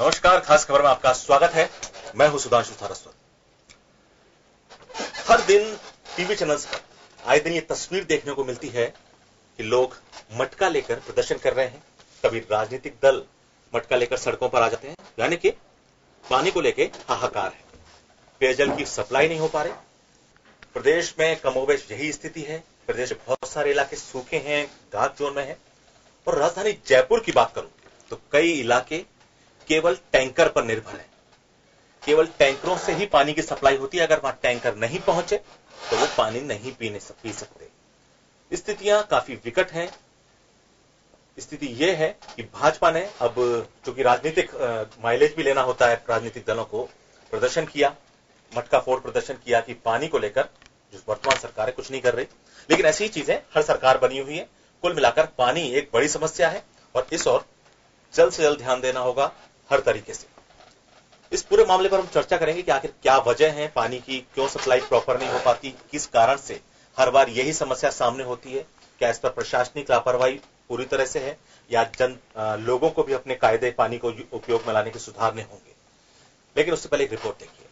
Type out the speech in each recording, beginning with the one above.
नमस्कार, खास खबर में आपका स्वागत है। मैं हूं सुधांशु सारस्वत। हर दिन टीवी चैनल्स पर आए दिन ये तस्वीर देखने को मिलती है कि लोग मटका लेकर प्रदर्शन कर रहे हैं। कभी राजनीतिक दल मटका लेकर सड़कों पर आ जाते हैं, यानी कि पानी को लेकर हाहाकार है। पेयजल की सप्लाई नहीं हो पा रही। प्रदेश में कमोबेश यही स्थिति है। प्रदेश में बहुत सारे इलाके सूखे हैं, घात जोन में है। और राजधानी जयपुर की बात करूं तो कई इलाके केवल टैंकर पर निर्भर है। केवल टैंकरों से ही पानी की सप्लाई होती है। अगर वहां टैंकर नहीं पहुंचे तो वो पानी नहीं पी सकते। स्थितियां काफी विकट हैं। स्थिति यह है कि भाजपा ने अब चूंकि राजनीतिक माइलेज भी लेना होता है, राजनीतिक दलों को प्रदर्शन किया, मटका फोड़ प्रदर्शन किया कि पानी को लेकर जो वर्तमान सरकार है कुछ नहीं कर रही। लेकिन ऐसी ही चीजें हर सरकार बनी हुई है। कुल मिलाकर पानी एक बड़ी समस्या है और इस ओर जल्द से जल्द ध्यान देना होगा हर तरीके से। इस पूरे मामले पर हम चर्चा करेंगे कि आखिर क्या वजह है पानी की, क्यों सप्लाई प्रॉपर नहीं हो पाती, किस कारण से हर बार यही समस्या सामने होती है। क्या इस पर प्रशासनिक लापरवाही पूरी तरह से है या लोगों को भी अपने कायदे पानी को उपयोग में लाने के सुधारने होंगे। लेकिन उससे पहले एक रिपोर्ट देखिए।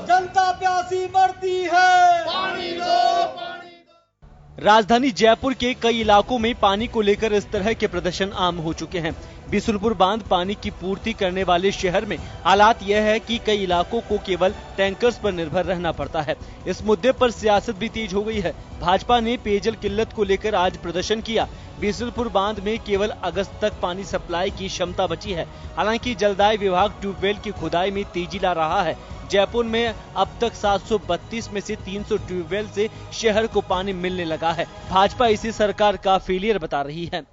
जनता प्यासी मरती है, पानी दो। राजधानी जयपुर के कई इलाकों में पानी को लेकर इस तरह के प्रदर्शन आम हो चुके हैं। बिसुलपुर बांध पानी की पूर्ति करने वाले शहर में हालात यह है कि कई इलाकों को केवल टैंकर्स पर निर्भर रहना पड़ता है। इस मुद्दे पर सियासत भी तेज हो गई है। भाजपा ने पेयजल किल्लत को लेकर आज प्रदर्शन किया। बिसुलपुर बांध में केवल अगस्त तक पानी सप्लाई की क्षमता बची है। हालांकि जलदाय विभाग ट्यूबवेल की खुदाई में तेजी ला रहा है। जयपुर में अब तक 732 में से 300 ट्यूबवेल से शहर को पानी मिलने लगा है। भाजपा इसे सरकार का फेलियर बता रही है।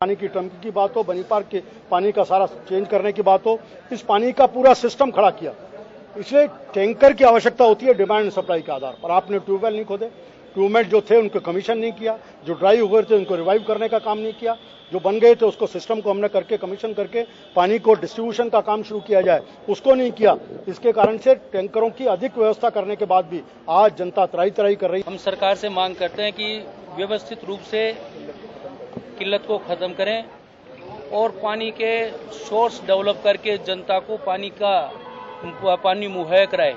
पानी की टंकी की बात हो, बनी पार्क के पानी का सारा चेंज करने की बात हो, इस पानी का पूरा सिस्टम खड़ा किया। इसलिए टैंकर की आवश्यकता होती है डिमांड एंड सप्लाई के आधार पर। आपने ट्यूबवेल नहीं खोदे, ट्यूबवेल जो थे उनको कमीशन नहीं किया, जो ड्राई हुए थे उनको रिवाइव करने का काम नहीं किया, जो बन गए थे उसको सिस्टम को हमने करके कमीशन करके पानी को डिस्ट्रीब्यूशन का काम शुरू किया जाए, उसको नहीं किया। इसके कारण से टैंकरों की अधिक व्यवस्था करने के बाद भी आज जनता त्राही त्राही कर रही है। हम सरकार से मांग करते हैं कि व्यवस्थित रूप से किल्लत को खत्म करें और पानी के सोर्स डेवलप करके जनता को पानी मुहैया कराए।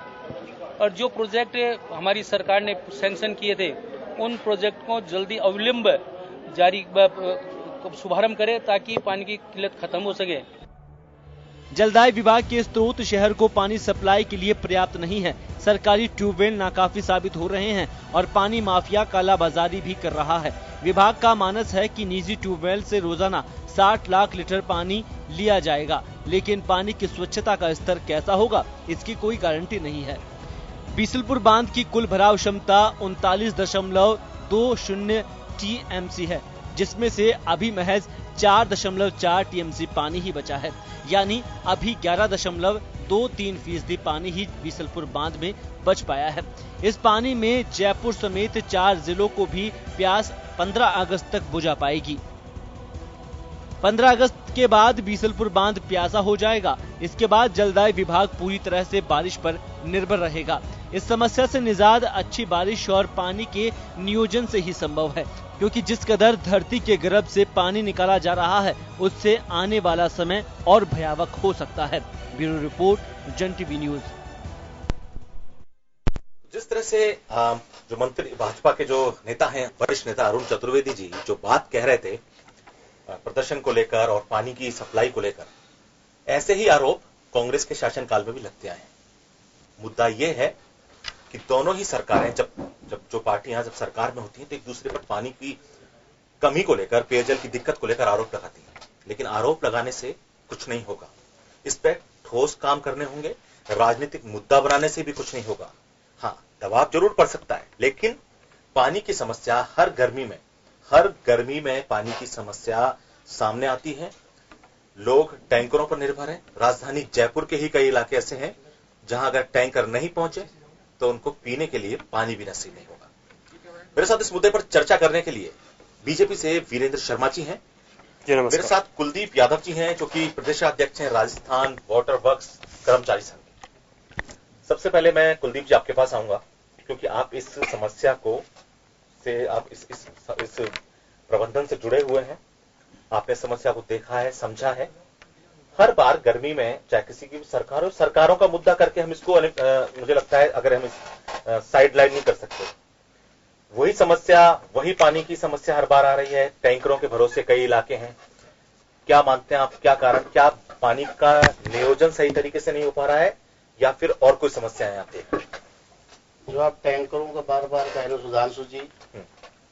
और जो प्रोजेक्ट हमारी सरकार ने सैंक्शन किए थे उन प्रोजेक्ट को जल्दी अविलंब जारी शुभारंभ करे ताकि पानी की किल्लत खत्म हो सके। जलदाय विभाग के स्रोत शहर को पानी सप्लाई के लिए पर्याप्त नहीं है। सरकारी ट्यूबवेल नाकाफी साबित हो रहे हैं और पानी माफिया कालाबाजारी भी कर रहा है। विभाग का मानस है कि निजी ट्यूबवेल से रोजाना 60 लाख लीटर पानी लिया जाएगा, लेकिन पानी की स्वच्छता का स्तर कैसा होगा इसकी कोई गारंटी नहीं है। बिसुलपुर बांध की कुल भराव क्षमता 39.20 टीएमसी है, जिसमें से अभी महज 4.4 टीएमसी पानी ही बचा है। यानी अभी 11.23% पानी ही बिसुलपुर बांध में बच पाया है। इस पानी में जयपुर समेत 4 जिलों को भी प्यास 15 अगस्त तक बुझा पाएगी। 15 अगस्त के बाद बिसुलपुर बांध प्यासा हो जाएगा। इसके बाद जलदाय विभाग पूरी तरह से बारिश पर निर्भर रहेगा। इस समस्या से निजात अच्छी बारिश और पानी के नियोजन से ही संभव है, क्योंकि जिस कदर धरती के गर्भ से पानी निकाला जा रहा है उससे आने वाला समय और भयावह हो सकता है। ब्यूरो रिपोर्ट, जन टीवी न्यूज। जिस तरह से जो मंत्री भाजपा के जो नेता हैं, वरिष्ठ नेता अरुण चतुर्वेदी जी जो बात कह रहे थे प्रदर्शन को लेकर और पानी की सप्लाई को लेकर, ऐसे ही आरोप कांग्रेस के शासनकाल में भी लगते आए हैं। मुद्दा यह है कि दोनों ही सरकारें जब जो पार्टियां जब सरकार में होती हैं तो एक दूसरे पर पानी की कमी को लेकर, पेयजल की दिक्कत को लेकर आरोप लगाती हैं। लेकिन आरोप लगाने से कुछ नहीं होगा। इस पर ठोस काम करने होंगे। राजनीतिक मुद्दा बनाने से भी कुछ नहीं होगा। हाँ, दबाव जरूर पड़ सकता है, लेकिन पानी की समस्या हर गर्मी में पानी की समस्या सामने आती है। लोग टैंकरों पर निर्भर हैं। राजधानी जयपुर के ही कई इलाके ऐसे हैं जहां अगर टैंकर नहीं पहुंचे तो उनको पीने के लिए पानी भी नसीब नहीं होगा। मेरे साथ इस मुद्दे पर चर्चा करने के लिए बीजेपी से वीरेंद्र शर्मा जी हैं, जी नमस्कार। मेरे साथ कुलदीप यादव जी हैं जो कि प्रदेशाध्यक्ष हैं राजस्थान वाटर वर्क्स कर्मचारी संघ। सबसे पहले मैं कुलदीप जी आपके पास आऊंगा क्योंकि आप इस समस्या को से आप इस प्रबंधन से जुड़े हुए हैं। आपने समस्या को देखा है, समझा है। हर बार गर्मी में चाहे किसी की सरकारों का मुद्दा करके हम इसको मुझे लगता है अगर हम इस साइड लाइन नहीं कर सकते। वही समस्या, वही पानी की समस्या हर बार आ रही है। टैंकरों के भरोसे कई इलाके हैं। क्या मानते हैं आप, क्या कारण, क्या पानी का नियोजन सही तरीके से नहीं हो पा रहा है या फिर और कोई समस्या है आप देख रहे हैं? जो आप टैंकरों का बार बार कह रहे हो सुधांशु जी,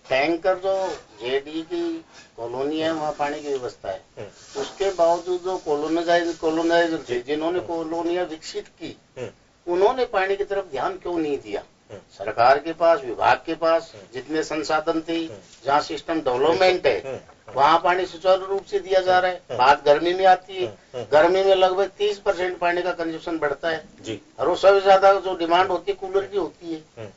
टैंकर जो जेडी की कॉलोनी है वहाँ पानी की व्यवस्था है, उसके बावजूद जो कॉलोनाइजर थे जिन्होंने कॉलोनियां विकसित की, उन्होंने पानी की तरफ ध्यान क्यों नहीं दिया? सरकार के पास, विभाग के पास जितने संसाधन थे, जहाँ सिस्टम डेवलपमेंट है वहाँ पानी सुचारू रूप से दिया जा रहा है। बात गर्मी में आती है, गर्मी में लगभग 30% पानी का कंजप्शन बढ़ता है जी। और वो सबसे ज्यादा जो डिमांड होती है कूलर की होती है।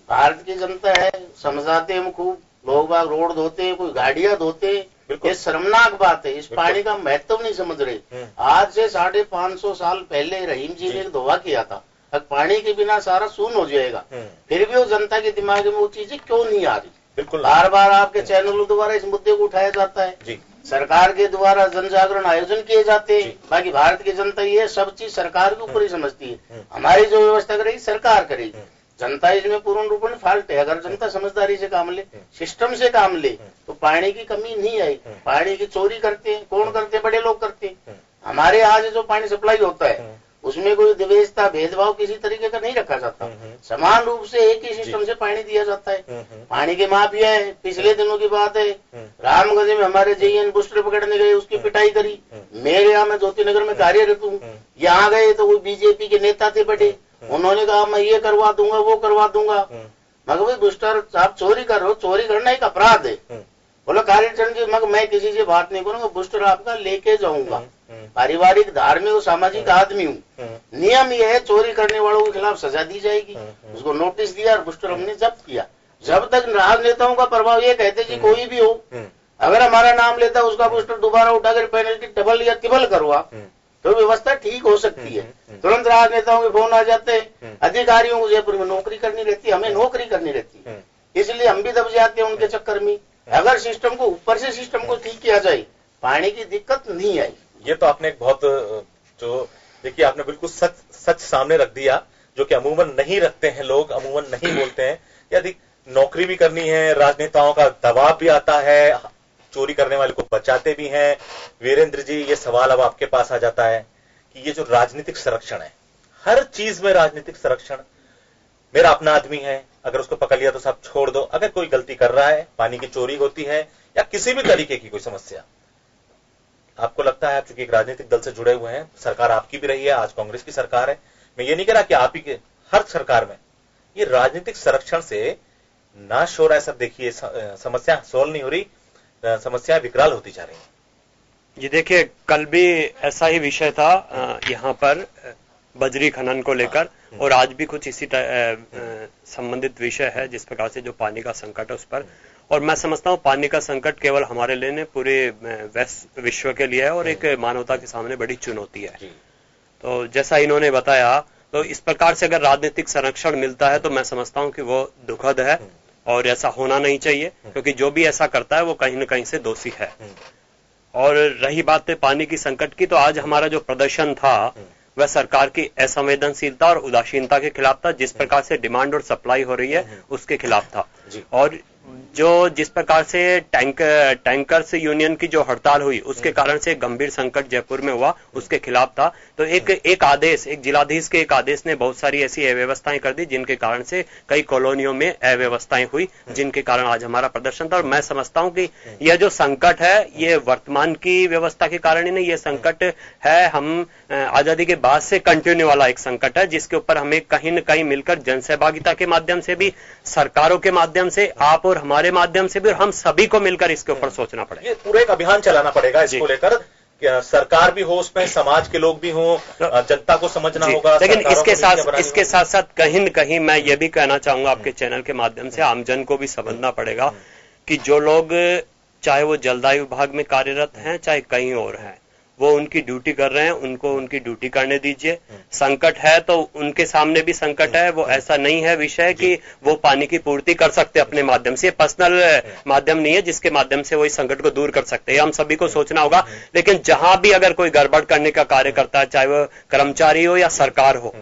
भारत की जनता है, समझाते हम खूब, लोग बाग रोड धोते हैं, कोई गाड़ियां धोते हैं। ये शर्मनाक बात है, इस पानी का महत्व नहीं समझ रहे। आज से 550 साल पहले रहीम जी ने धोवा किया था, अब पानी के बिना सारा शून्य हो जाएगा। फिर भी वो जनता के दिमाग में वो चीजें क्यों नहीं आ रही? बिल्कुल बार बार आपके चैनलों द्वारा इस मुद्दे को उठाया जाता है जी। सरकार के द्वारा जन जागरण आयोजन किए जाते हैं। बाकी भारत की जनता ये सब चीज सरकार के ऊपर ही समझती है। हमारी जो व्यवस्था करेगी सरकार करेगी, जनता इसमें पूर्ण रूप में फॉल्ट है। अगर जनता समझदारी से काम ले, सिस्टम से काम ले, तो पानी की कमी नहीं आई। पानी की चोरी करते हैं, कौन करते हैं? बड़े लोग करते हैं। हमारे आज जो पानी सप्लाई होता है उसमें कोई विवेचता, भेदभाव किसी तरीके का नहीं रखा जाता। समान रूप से एक ही सिस्टम से पानी दिया जाता है। पानी के माफिया है। पिछले दिनों की बात है, रामगंज में हमारे जेईएन बूस्टर पकड़ने गए, उसकी पिटाई करी। मेरे यहाँ मैं ज्योतिनगर में कार्यरत हूँ, यहाँ गए तो कोई बीजेपी के नेता थे बड़े, उन्होंने कहा मैं ये करवा दूंगा, वो करवा दूंगा। मगर भाई बूस्टर आप चोरी कर रहे हो, चोरी करना एक अपराध है। बोला कार्यचरण जी मगर मैं किसी से बात नहीं करूंगा, बूस्टर आपका लेके जाऊंगा। पारिवारिक, धार्मिक और सामाजिक आदमी हूँ। नियम यह है चोरी करने वालों के खिलाफ सजा दी जाएगी। उसको नोटिस दिया और बूस्टर हमने जब्त किया। जब तक राजनेताओं का प्रभाव ये कहते जी कोई भी हो, अगर हमारा नाम लेता उसका बूस्टर दोबारा उठाकर पेनल्टी डबल या ट्रिपल करवा तो व्यवस्था ठीक हो सकती है। तुरंत राजनेताओं के फोन आ जाते हैं। अधिकारियों को जयपुर में नौकरी करनी रहती है, हमें नौकरी करनी रहती है, इसलिए हम भी दब जाते हैं उनके चक्कर में। अगर सिस्टम को ऊपर से सिस्टम को ठीक किया जाए, पानी की दिक्कत नहीं आई। ये तो आपने एक बहुत जो देखिए आपने बिल्कुल सच सामने रख दिया, जो कि अमूमन नहीं रखते हैं लोग, अमूमन नहीं बोलते हैं। यदि नौकरी भी करनी है, राजनेताओं का दबाव भी आता है, चोरी करने वाले को बचाते भी हैं। वीरेंद्र जी, ये सवाल अब आपके पास आ जाता है कि ये जो राजनीतिक संरक्षण है, हर चीज में राजनीतिक संरक्षण। मेरा अपना आदमी है, अगर उसको पकड़ लिया तो साहब छोड़ दो। अगर कोई गलती कर रहा है, पानी की चोरी होती है या किसी भी तरीके की कोई समस्या, आपको लगता है आप चूंकि एक राजनीतिक दल से जुड़े हुए हैं, सरकार आपकी भी रही है, आज कांग्रेस की सरकार है, मैं ये नहीं कह रहा कि आप ही के हर सरकार में ये राजनीतिक संरक्षण से नाश हो रहा है। सब देखिए समस्या सोल्व नहीं हो रही, समस्या विकराल होती जा रही है। जी देखिए, कल भी ऐसा ही विषय था यहाँ पर बजरी खनन को लेकर, और आज भी कुछ इसी संबंधित विषय है जिस प्रकार से जो पानी का संकट है उस पर। और मैं समझता हूँ पानी का संकट केवल हमारे लिए नहीं, पूरे विश्व के लिए है और एक मानवता के सामने बड़ी चुनौती है। तो जैसा इन्होंने बताया, तो इस प्रकार से अगर राजनीतिक संरक्षण मिलता है तो मैं समझता हूँ कि वो दुखद है और ऐसा होना नहीं चाहिए, क्योंकि जो भी ऐसा करता है वो कहीं न कहीं से दोषी है। और रही बात पानी की संकट की, तो आज हमारा जो प्रदर्शन था वह सरकार की असंवेदनशीलता और उदासीनता के खिलाफ था। जिस प्रकार से डिमांड और सप्लाई हो रही है उसके खिलाफ था। और जो जिस प्रकार से टैंकर्स यूनियन की जो हड़ताल हुई उसके कारण से गंभीर संकट जयपुर में हुआ, उसके खिलाफ था। तो एक आदेश, एक जिलाधीश के एक आदेश ने बहुत सारी ऐसी अव्यवस्थाएं कर दी जिनके कारण से कई कॉलोनियों में अव्यवस्थाएं हुई, जिनके कारण आज हमारा प्रदर्शन था। और मैं समझता हूं कि यह जो संकट है ये वर्तमान की व्यवस्था के कारण ही नहीं, ये संकट है हम आजादी के बाद से कंटिन्यू वाला एक संकट है, जिसके ऊपर हमें कहीं न कहीं मिलकर जन सहभागिता के माध्यम से भी, सरकारों के माध्यम से, आप और हमारे माध्यम से भी, और हम सभी को मिलकर इसके ऊपर सोचना पड़ेगा। ये पूरा एक अभियान चलाना पड़ेगा इसको लेकर, सरकार भी हो उसमें, समाज के लोग भी हो, जनता को समझना होगा। लेकिन इसके साथ साथ कहीं न कहीं मैं ये भी कहना चाहूंगा आपके चैनल के माध्यम से, आमजन को भी समझना पड़ेगा कि जो लोग चाहे वो जलदायु विभाग में कार्यरत हैं चाहे कहीं और हैं, वो उनकी ड्यूटी कर रहे हैं, उनको उनकी ड्यूटी करने दीजिए। संकट है तो उनके सामने भी संकट है, वो ऐसा नहीं है विषय कि वो पानी की पूर्ति कर सकते अपने माध्यम से, पर्सनल माध्यम नहीं है जिसके माध्यम से वो इस संकट को दूर कर सकते हैं, हम सभी को सोचना होगा। लेकिन जहां भी अगर कोई गड़बड़ करने का कार्य करता है, चाहे वो कर्मचारी हो या सरकार हो,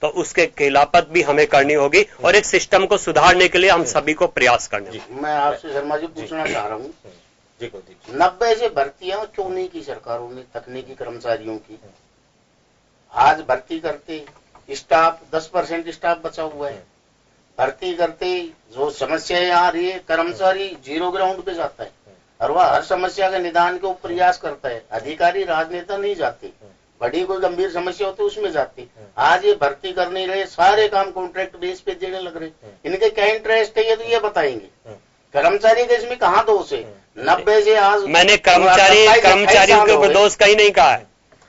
तो उसके खिलाफत भी हमें करनी होगी और एक सिस्टम को सुधारने के लिए हम सभी को प्रयास करने होंगे। मैं आपसे शर्मा जी पूछना चाह रहा हूँ, 90 से भर्तियां क्यों नहीं की सरकारों ने तकनीकी कर्मचारियों की? आज भर्ती करते स्टाफ 10% स्टाफ बचा हुआ है, भर्ती करते जो समस्याएं आ रही है कर्मचारी जीरो ग्राउंड पे जाता है और वह हर समस्या के निदान के ऊपर प्रयास करता है। अधिकारी राजनेता नहीं जाते, बड़ी कोई गंभीर समस्या होती है उसमें जाते। आज ये भर्ती कर नहीं रहे, सारे काम कॉन्ट्रैक्ट बेस पे देने लग रहे। इनके क्या इंटरेस्ट है ये तो ये बताएंगे। कर्मचारी के इसमें कहाँ दोष है? 90 से आज मैंने कर्मचारियों के ऊपर दोष कहीं नहीं कहा है।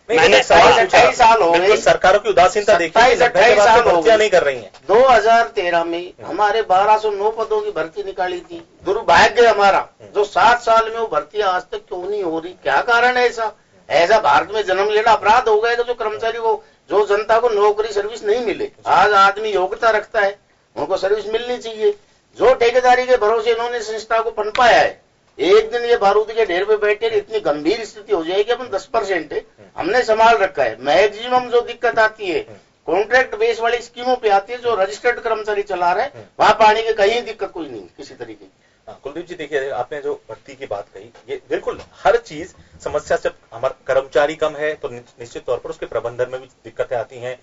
मैंने 28 साल हो गए, सरकारों की उदासीनता देखिए, 28 साल हो गए नहीं कर रही हैं। 2013 में हमारे 1209 पदों की भर्ती निकाली थी। दुर्भाग्य हमारा जो 7 साल में वो भर्ती आज तक क्यों नहीं हो रही? क्या कारण है ऐसा? ऐसा भारत में जन्म लेना अपराध हो गया कि जो कर्मचारी को, जो जनता को नौकरी सर्विस नहीं मिले। आज आदमी योग्यता रखता है, उनको सर्विस मिलनी चाहिए। जो ठेकेदारी के भरोसे इन्होंने संस्था को पनपाया है, एक दिन ये बारूद के ढेर पे बैठे इतनी गंभीर स्थिति हो जाएगी। अपन 10% है, हमने संभाल रखा है। मैक्सिमम जो दिक्कत आती है कॉन्ट्रैक्ट बेस वाली स्कीमों पे आती है, जो रजिस्टर्ड कर्मचारी चला रहे हैं वहां पानी की कहीं दिक्कत कोई नहीं किसी तरीके की। कुलदीप जी देखिए, आपने जो भर्ती की बात कही, ये बिल्कुल हर चीज समस्या से, हमारा कर्मचारी कम है तो निश्चित तौर पर उसके प्रबंधन में भी दिक्कतें आती हैं,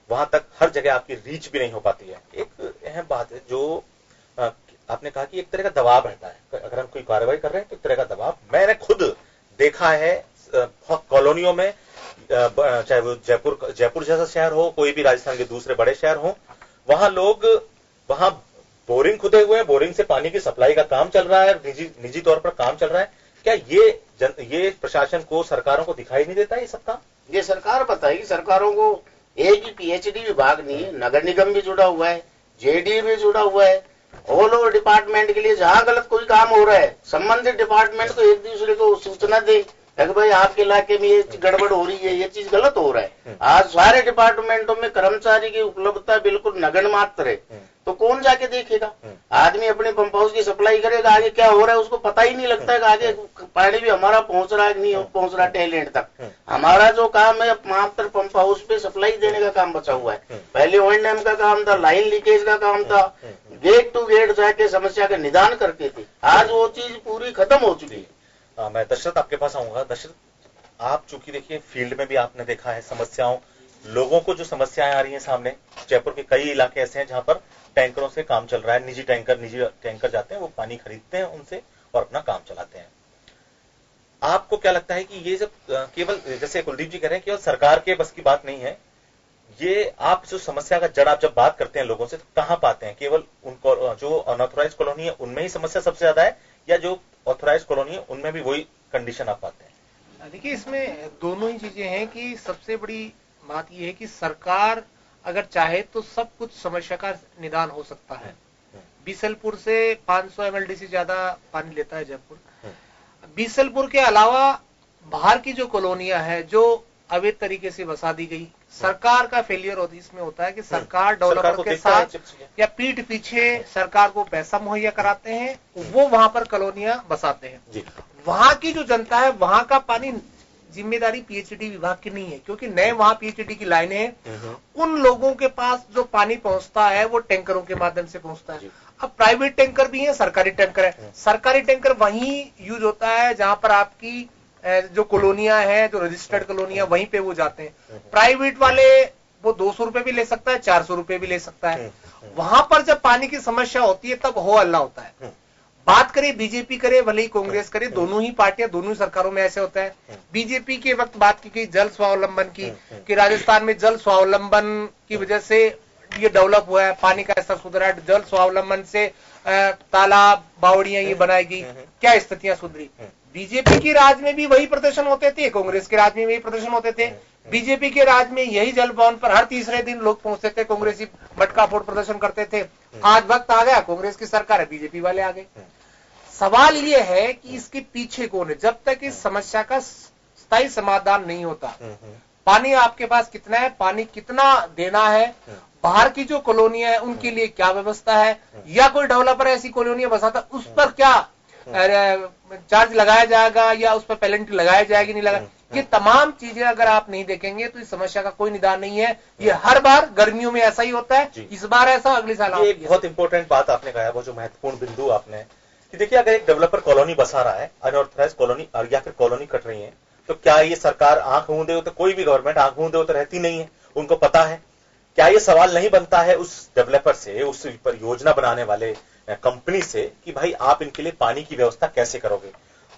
वहां तक हर जगह आपकी रीच भी नहीं हो पाती है। एक अहम बात है जो आपने कहा कि एक तरह का दबाव रहता है, अगर हम कोई कार्रवाई कर रहे हैं तो एक तरह का दबाव मैंने खुद देखा है कॉलोनियों में, चाहे वो जयपुर जैसा शहर हो, कोई भी राजस्थान के दूसरे बड़े शहर हो, वहां लोग, वहां बोरिंग खुदे हुए हैं, बोरिंग से पानी की सप्लाई का काम चल रहा है, निजी तौर पर काम चल रहा है। क्या ये प्रशासन को, सरकारों को दिखाई नहीं देता ये सब काम? ये सरकार बताएगी। सरकारों को एक ही PhD विभाग नहीं है, नगर निगम भी जुड़ा हुआ है, JD भी जुड़ा हुआ है। ऑल ओवर डिपार्टमेंट के लिए जहां गलत कोई काम हो रहा है, संबंधित डिपार्टमेंट को एक दूसरे को सूचना दे कि भाई आपके इलाके में ये गड़बड़ हो रही है, ये चीज गलत हो रहा है। आज सारे डिपार्टमेंटों में कर्मचारी की उपलब्धता बिल्कुल नगण्य मात्र है, तो कौन जाके देखेगा? आदमी अपने पंप हाउस की सप्लाई करेगा, आगे क्या हो रहा है उसको पता ही नहीं लगता है कि आगे पानी भी हमारा पहुंच रहा है कि नहीं पहुंच रहा टैलेंट तक। हमारा जो काम है मात्र पंप हाउस पे सप्लाई देने का काम बचा हुआ है। पहले O&M का काम था, लाइन लीकेज का काम था, गेट टू गेट जाके समस्या का निदान करते थे। आज वो चीज पूरी खत्म हो चुकी है। मैं दशरथ आपके पास आऊंगा। दशरथ, आप चूंकि देखिए फील्ड में भी आपने देखा है समस्याओं, लोगों को जो समस्याएं आ रही हैं सामने, जयपुर के कई इलाके ऐसे हैं जहां पर टैंकरों से काम चल रहा है, निजी टैंकर जाते हैं, वो पानी खरीदते हैं उनसे और अपना काम चलाते हैं। आपको क्या लगता है कि ये सब केवल, जैसे कुलदीप जी कह रहे हैं, केवल सरकार के बस की बात नहीं है ये? आप जो समस्या का जड़, आप जब बात करते हैं लोगों से तो कहां पाते हैं? केवल उनको जो अनऑथोराइज कॉलोनी है उनमें ही समस्या सबसे ज्यादा है, या जो ऑथोराइज कॉलोनी है उनमें भी वही कंडीशन आप पाते हैं? देखिए, इसमें दोनों ही चीजें हैं कि सबसे बड़ी बात यह है कि सरकार अगर चाहे तो सब कुछ समस्या का निदान हो सकता है। बीसलपुर से 500 MLD से ज्यादा पानी लेता है जयपुर। बीसलपुर के अलावा बाहर की जो कॉलोनियां है जो अवैध तरीके से बसा दी गई, सरकार का फेलियर इसमें होता है कि सरकार डेवलपर के साथ या पीठ पीछे सरकार को पैसा मुहैया कराते हैं, वो वहां पर कॉलोनियां बसाते हैं। वहां की जो जनता है, वहां का पानी जिम्मेदारी PhD विभाग की नहीं है, क्योंकि नए वहां PhD की लाइनें हैं। उन लोगों के पास जो पानी पहुंचता है वो टैंकरों के माध्यम से पहुंचता है। अब प्राइवेट टैंकर भी है, सरकारी टैंकर है। सरकारी टैंकर वहीं यूज होता है जहां पर आपकी जो कॉलोनियां हैं, जो रजिस्टर्ड कॉलोनियां, वहीं पे वो जाते हैं। प्राइवेट वाले वो 200 रुपए भी ले सकता है, 400 रुपए भी ले सकता है। वहां पर जब पानी की समस्या होती है तब हो हल्ला होता है। बात करें बीजेपी करे भले ही कांग्रेस करे, दोनों ही पार्टियां दोनों ही सरकारों में ऐसे होता है। बीजेपी के वक्त बात की गई जल स्वावलंबन की, कि राजस्थान में जल स्वावलंबन की वजह से ये डेवलप हुआ है, पानी का स्तर सुधरा है, जल स्वावलंबन से तालाब बावड़ियां ये बनाई गई, क्या स्थितियां सुधरी। बीजेपी के राज में भी वही प्रदर्शन होते थे, कांग्रेस के राज में वही प्रदर्शन होते थे। बीजेपी के राज में यही जल भवन पर हर तीसरे दिन लोग पहुंचते थे, कांग्रेसी मटका फोड़ प्रदर्शन करते थे। आज वक्त आ गया, कांग्रेस की सरकार है, बीजेपी वाले आ गए। सवाल ये है कि इसके पीछे कौन है। जब तक इस समस्या का स्थायी समाधान नहीं होता, पानी आपके पास कितना है, पानी कितना देना है, बाहर की जो कॉलोनियां है उनके लिए क्या व्यवस्था है, या कोई डेवलपर ऐसी कॉलोनियां बसाता उस पर क्या चार्ज लगाया जाएगा या उस पर पेनल्टी लगाया जाएगी नहीं लगाया, ये तमाम चीजें अगर आप नहीं देखेंगे तो इस समस्या का कोई निदान नहीं है। ये हर बार गर्मियों में ऐसा ही होता है, इस बार ऐसा, अगले साल। ये एक बहुत इंपॉर्टेंट बात आपने कहा, वो जो महत्वपूर्ण बिंदु आपने कि देखिए, अगर एक डेवलपर कॉलोनी बसा रहा है, अनऑथराइज्ड कॉलोनी या फिर कॉलोनी कट रही है, तो क्या ये सरकार आंख मूंदे हो? तो कोई भी गवर्नमेंट आंख मूंदे हो तो रहती नहीं है, उनको पता है। क्या ये सवाल नहीं बनता है उस डेवलपर से, उस पर योजना बनाने वाले कंपनी से कि भाई आप इनके लिए पानी की व्यवस्था कैसे करोगे?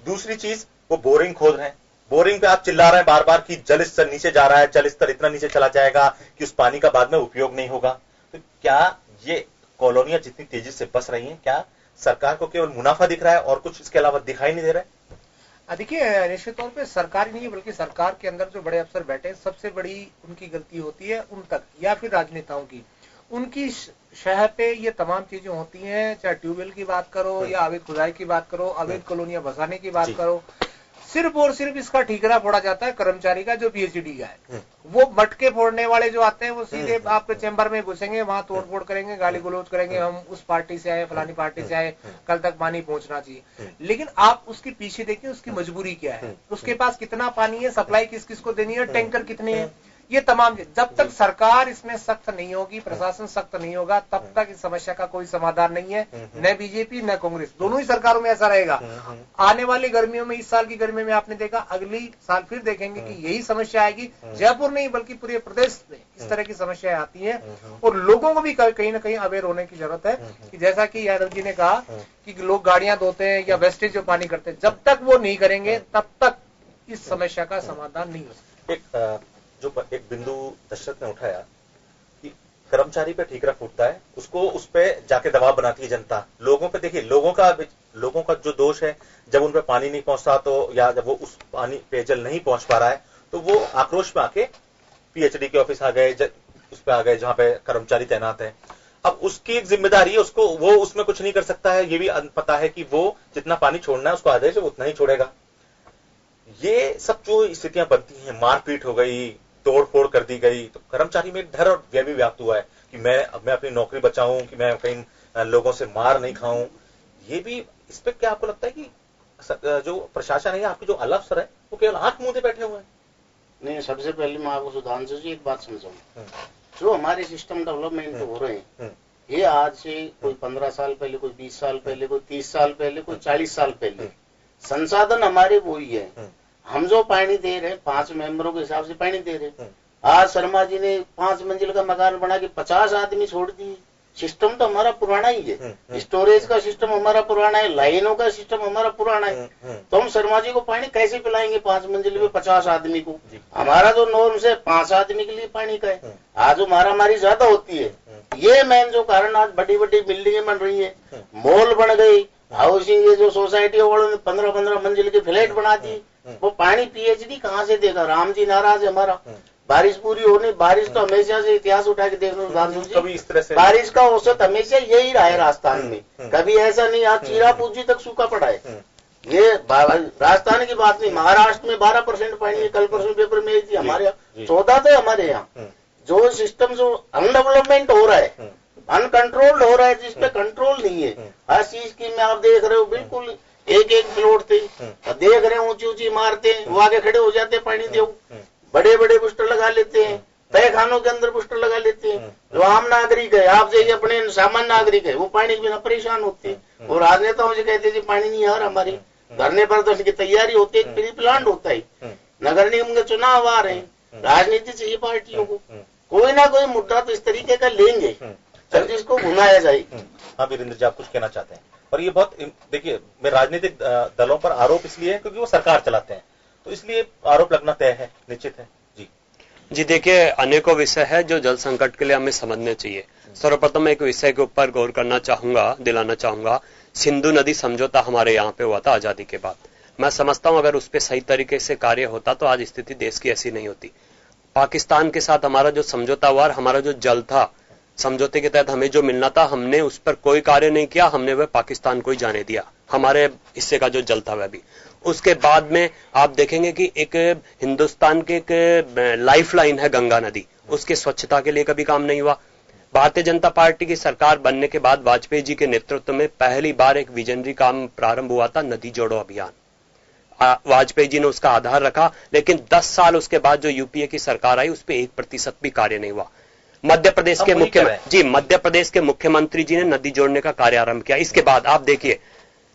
दूसरी चीज, वो बोरिंग खोद रहे हैं, बोरिंग पे आप चिल्ला रहे हैं बार बार कि जल स्तर नीचे जा रहा है, जल स्तर इतना नीचे चला जाएगा कि उस पानी का बाद में उपयोग नहीं होगा। तो क्या ये कॉलोनियां जितनी तेजी से बस रही हैं, क्या सरकार को केवल मुनाफा दिख रहा है और कुछ इसके अलावा दिखाई नहीं दे रहा है? देखिए, निश्चित तौर पे सरकार ही नहीं बल्कि सरकार के अंदर जो बड़े अफसर बैठे हैं, सबसे बड़ी उनकी गलती होती है उन तक, या फिर राजनेताओं की। उनकी शहर पे ये तमाम चीजें होती हैं, चाहे ट्यूबवेल की बात करो या अवैध खुदाई की बात करो, अवैध कॉलोनियां बसाने की बात करो, सिर्फ और सिर्फ इसका ठीकरा फोड़ा जाता है कर्मचारी का जो पीएचडी का है। वो मटके फोड़ने वाले जो आते हैं वो सीधे आपके चेंबर में घुसेंगे, वहां तोड़फोड़ करेंगे, गाली गलौज करेंगे, हम उस पार्टी से आए, फलानी पार्टी से आए, कल तक पानी पहुंचना चाहिए। लेकिन आप उसके पीछे देखिए उसकी मजबूरी क्या है, उसके पास कितना पानी है, सप्लाई किस किस को देनी है, टैंकर कितने हैं, ये तमाम। जब तक सरकार इसमें सख्त नहीं होगी, प्रशासन सख्त नहीं होगा, तब तक इस समस्या का कोई समाधान नहीं है। न बीजेपी न कांग्रेस, दोनों ही सरकारों में ऐसा रहेगा। आने वाली गर्मियों में, इस साल की गर्मी में आपने देखा, अगली साल फिर देखेंगे कि यही समस्या आएगी। जयपुर नहीं बल्कि पूरे प्रदेश में इस तरह की समस्याएं आती हैं, और लोगों को भी कहीं ना कहीं अवेयर होने की जरूरत है कि जैसा कि यादव जी ने कहा कि लोग गाड़ियां धोते हैं या वेस्टेज जो पानी करते हैं, जब तक वो नहीं करेंगे तब तक इस समस्या का समाधान नहीं हो सकता। जो एक बिंदु दशरथ ने उठाया कि कर्मचारी पे ठीकरा फूटता है, उसको उस पे जाके दबाव बनाती है जनता। लोगों पे देखिए, लोगों का जो दोष है, जब उन पे पानी नहीं पहुंचता तो, या जब वो उस पानी पेयजल नहीं पहुंच पा रहा है तो वो आक्रोश में आके पीएचडी के ऑफिस आ गए, उस पे आ गए जहां पे कर्मचारी तैनात है। अब उसकी एक जिम्मेदारी है, उसको वो उसमें कुछ नहीं कर सकता है। ये भी पता है कि वो जितना पानी छोड़ना है उसको आदेश है वो उतना ही छोड़ेगा। ये सब जो स्थितियां बनती हैं, मारपीट हो गई, तोड़ फोड़ कर दी गई, तो कर्मचारी में एक डर और भय भी व्याप्त हुआ है कि मैं अपनी नौकरी बचाऊं, कि मैं कहीं लोगों से मार नहीं खाऊं। ये भी, इस पे क्या आपको लगता है कि जो प्रशासन है, आपके जो आला अफसर है, वो केवल आंख मूंदे बैठे हुए हैं? नहीं, सबसे पहले मैं आपको सुधांशु जी एक बात समझाऊं। जो हमारे सिस्टम डेवलपमेंट हो रहे हैं, ये आज से कोई 15 साल पहले, कोई 20 साल पहले, कोई 30 साल पहले, कोई 40 साल पहले, संसाधन हमारे वही है। हम जो पानी दे रहे हैं 5 मेंबरों के हिसाब से पानी दे रहे हैं। आज शर्मा जी ने 5 मंजिल का मकान बना के 50 आदमी छोड़ दिए। सिस्टम तो हमारा पुराना ही है, स्टोरेज का सिस्टम हमारा पुराना है, लाइनों का सिस्टम हमारा पुराना है। तो हम शर्मा जी को पानी कैसे पिलाएंगे 5 मंजिल में 50 आदमी को? हमारा जो नॉर्म्स है 5 आदमी के लिए पानी का है। आज मारामारी ज्यादा होती है। ये मेन जो कारण, आज बड़ी बड़ी बिल्डिंगें बन रही है, मॉल बन गई, हाउसिंग, ये जो सोसाइटी वालों ने 15-15 मंजिल के फ्लैट बना दिए। वो पानी पीएचडी कहाँ से देगा? राम जी नाराज है हमारा। बारिश पूरी होने, बारिश तो हमेशा से इतिहास उठा के देख लो, कभी इस तरह से बारिश का औसत हमेशा यही रहा है राजस्थान में। कभी ऐसा नहीं आज चिरापूंजी तक सूखा पड़ा है। ये राजस्थान की बात नहीं, महाराष्ट्र में 12% पानी है। कल परसों पेपर में थी, हमारे यहाँ 14 थे। हमारे यहाँ जो सिस्टम जो अनडेवलपमेंट हो रहा है, अनकंट्रोल्ड हो रहा है, जिसपे कंट्रोल नहीं है। हर चीज की में आप देख रहे हो, बिल्कुल एक फ्लोर थे, देख रहे हैं ऊंची ऊंची इमारतें, वो आगे खड़े हो जाते हैं पानी दो, बड़े बड़े बुस्टर लगा लेते हैं, तय खानों के अंदर बुस्टर लगा लेते हैं। जो आम नागरिक है, आप जाइए अपने सामान्य नागरिक है, वो पानी के बिना परेशान होते हैं। और राजनेताओं से कहते हैं पानी नहीं आ रहा हमारे, धरने प्रदर्शन की तैयारी होती है, प्री प्लान होता है। नगर निगम के चुनाव आ रहे हैं, राजनीति चाहिए पार्टियों को, कोई ना कोई मुद्दा तो इस तरीके का लेंगे जिसको घुमाया जाए। हाँ वीरेंद्र जी, आप कुछ कहना चाहते हैं? और ये बहुत, देखिए, मैं राजनीतिक दलों पर आरोप इसलिए है क्योंकि वो सरकार चलाते हैं, तो इसलिए आरोप लगना तय है, निश्चित है। जी देखिए, अनेकों विषय है जो जल संकट के लिए हमें समझने चाहिए। सर्वप्रथम एक विषय के ऊपर गौर करना चाहूंगा, दिलाना चाहूंगा। सिंधु नदी समझौता हमारे यहाँ पे हुआ था आजादी के बाद। मैं समझता हूं अगर उस पर सही तरीके से कार्य होता तो आज स्थिति देश की ऐसी नहीं होती। पाकिस्तान के साथ हमारा जो समझौता हुआ, हमारा जो जल था, समझौते के तहत हमें जो मिलना था हमने उस पर कोई कार्य नहीं किया, हमने वह पाकिस्तान को ही जाने दिया, हमारे हिस्से का जो जल था वह भी। उसके बाद में आप देखेंगे कि एक हिंदुस्तान के एक लाइफलाइन है गंगा नदी, उसके स्वच्छता के लिए कभी काम नहीं हुआ। भारतीय जनता पार्टी की सरकार बनने के बाद वाजपेयी जी के नेतृत्व में पहली बार एक विजनरी काम प्रारंभ हुआ था, नदी जोड़ो अभियान। वाजपेयी जी ने उसका आधार रखा, लेकिन 10 साल उसके बाद जो यूपीए की सरकार आई उस पर 1% भी कार्य नहीं हुआ। मध्य प्रदेश के मुख्यमंत्री जी ने नदी जोड़ने का कार्य आरंभ किया। इसके बाद आप देखिए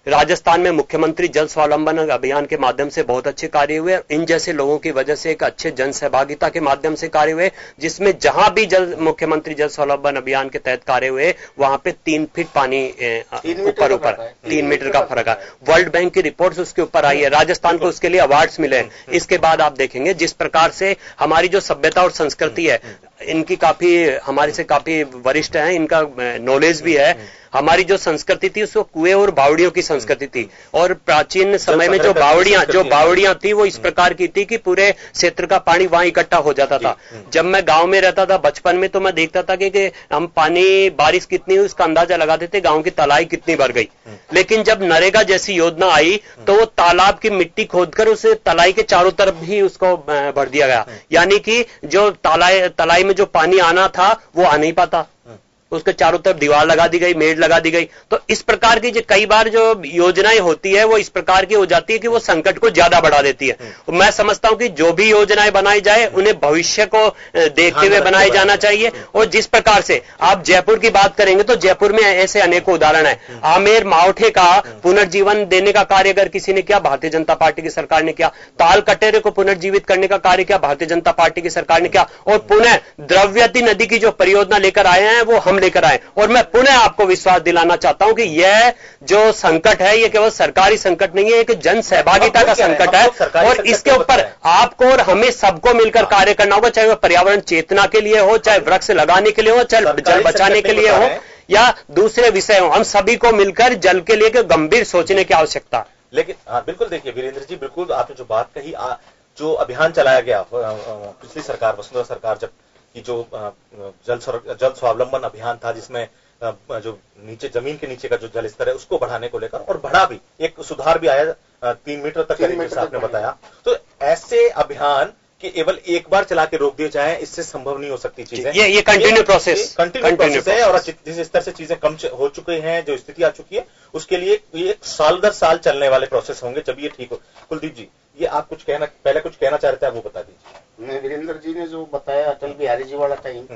राजस्थान में मुख्यमंत्री जल स्वावलंबन अभियान के माध्यम से बहुत अच्छे कार्य हुए। इन जैसे लोगों की वजह से एक अच्छे जन सहभागिता के माध्यम से कार्य हुए, जिसमें जहां भी मुख्यमंत्री जल स्वावलंबन अभियान के तहत कार्य हुए वहां पे 3 फीट पानी ऊपर 3 मीटर का फर्क है। वर्ल्ड बैंक की रिपोर्ट्स उसके ऊपर आई है, राजस्थान को उसके लिए अवार्ड्स मिले हैं। इसके बाद आप देखेंगे जिस प्रकार से हमारी जो सभ्यता और संस्कृति है, इनकी काफी हमारे से काफी वरिष्ठ हैं, इनका नॉलेज भी है। हमारी जो संस्कृति थी उसको कुएं और बावड़ियों की संस्कृति थी, और प्राचीन समय में जो बावड़ियां थी वो इस प्रकार की थी कि पूरे क्षेत्र का पानी वहां इकट्ठा हो जाता था। जब मैं गांव में रहता था बचपन में तो मैं देखता था कि हम पानी बारिश कितनी हुई उसका अंदाजा लगाते थे, गांव की तलाई कितनी भर गई। लेकिन जब नरेगा जैसी योजना आई तो वो तालाब की मिट्टी खोदकर उस तलाई के चारों तरफ भी उसको भर दिया गया, यानी कि जो तलाई में जो पानी आना था वो आ नहीं पाता, उसके चारों तरफ दीवार लगा दी गई, मेड़ लगा दी गई। तो इस प्रकार की जो कई बार जो योजनाएं होती है वो इस प्रकार की हो जाती है कि वो संकट को ज्यादा बढ़ा देती है। मैं समझता हूं कि जो भी योजनाएं बनाई जाए उन्हें भविष्य को देखते हुए बनाया जाना चाहिए। और जिस प्रकार से आप जयपुर की बात करेंगे तो जयपुर में ऐसे अनेकों उदाहरण है। आमेर मावठे का पुनर्जीवन देने का कार्य अगर किसी ने किया, भारतीय जनता पार्टी की सरकार ने किया। ताल कटेरे को पुनर्जीवित करने का कार्य किया, भारतीय जनता पार्टी की सरकार ने किया। और पुनः द्रव्यवती नदी की जो परियोजना लेकर आए हैं वो हम लेकर आए। और मैं पुनः आपको विश्वास दिलाना चाहता हूं कि यह जो संकट है ये केवल सरकारी संकट नहीं है, एक जन सहभागिता का संकट है। और इसके ऊपर आपको और हमें सबको मिलकर कार्य करना होगा, चाहे वह पर्यावरण चेतना के लिए हो, चाहे वृक्ष लगाने के लिए हो, चाहे जल बचाने के लिए हो या दूसरे विषय हो। हम सभी को मिलकर जल के लिए गंभीर सोचने की आवश्यकता है। लेकिन बिल्कुल देखिए वीरेंद्र जी, बिल्कुल आपने जो बात कही, जो अभियान चलाया गया पिछली सरकार वसुंधरा सरकार जब कि जो जल स्वावलंबन अभियान था, जिसमें जो नीचे जमीन के नीचे का जो जल स्तर है उसको बढ़ाने को लेकर, और बढ़ा भी, एक सुधार भी आया 3 मीटर तक करीब, जैसा आपने बताया। तो ऐसे अभियान कि केवल एक बार चला के रोक दिए जाए, इससे संभव नहीं हो सकती चीजें। ये कंटिन्यू प्रोसेस है। और जिस स्तर से चीजें कम हो चुकी हैं, जो स्थिति आ चुकी है, उसके लिए ये साल दर साल चलने वाले प्रोसेस होंगे जब ये ठीक हो। कुलदीप जी, ये आप पहले कुछ कहना चाह रहे थे, आप वो बता दीजिए। मैं वीरेंद्र जी ने जो बताया अटल बिहारी जी वाला टाइम,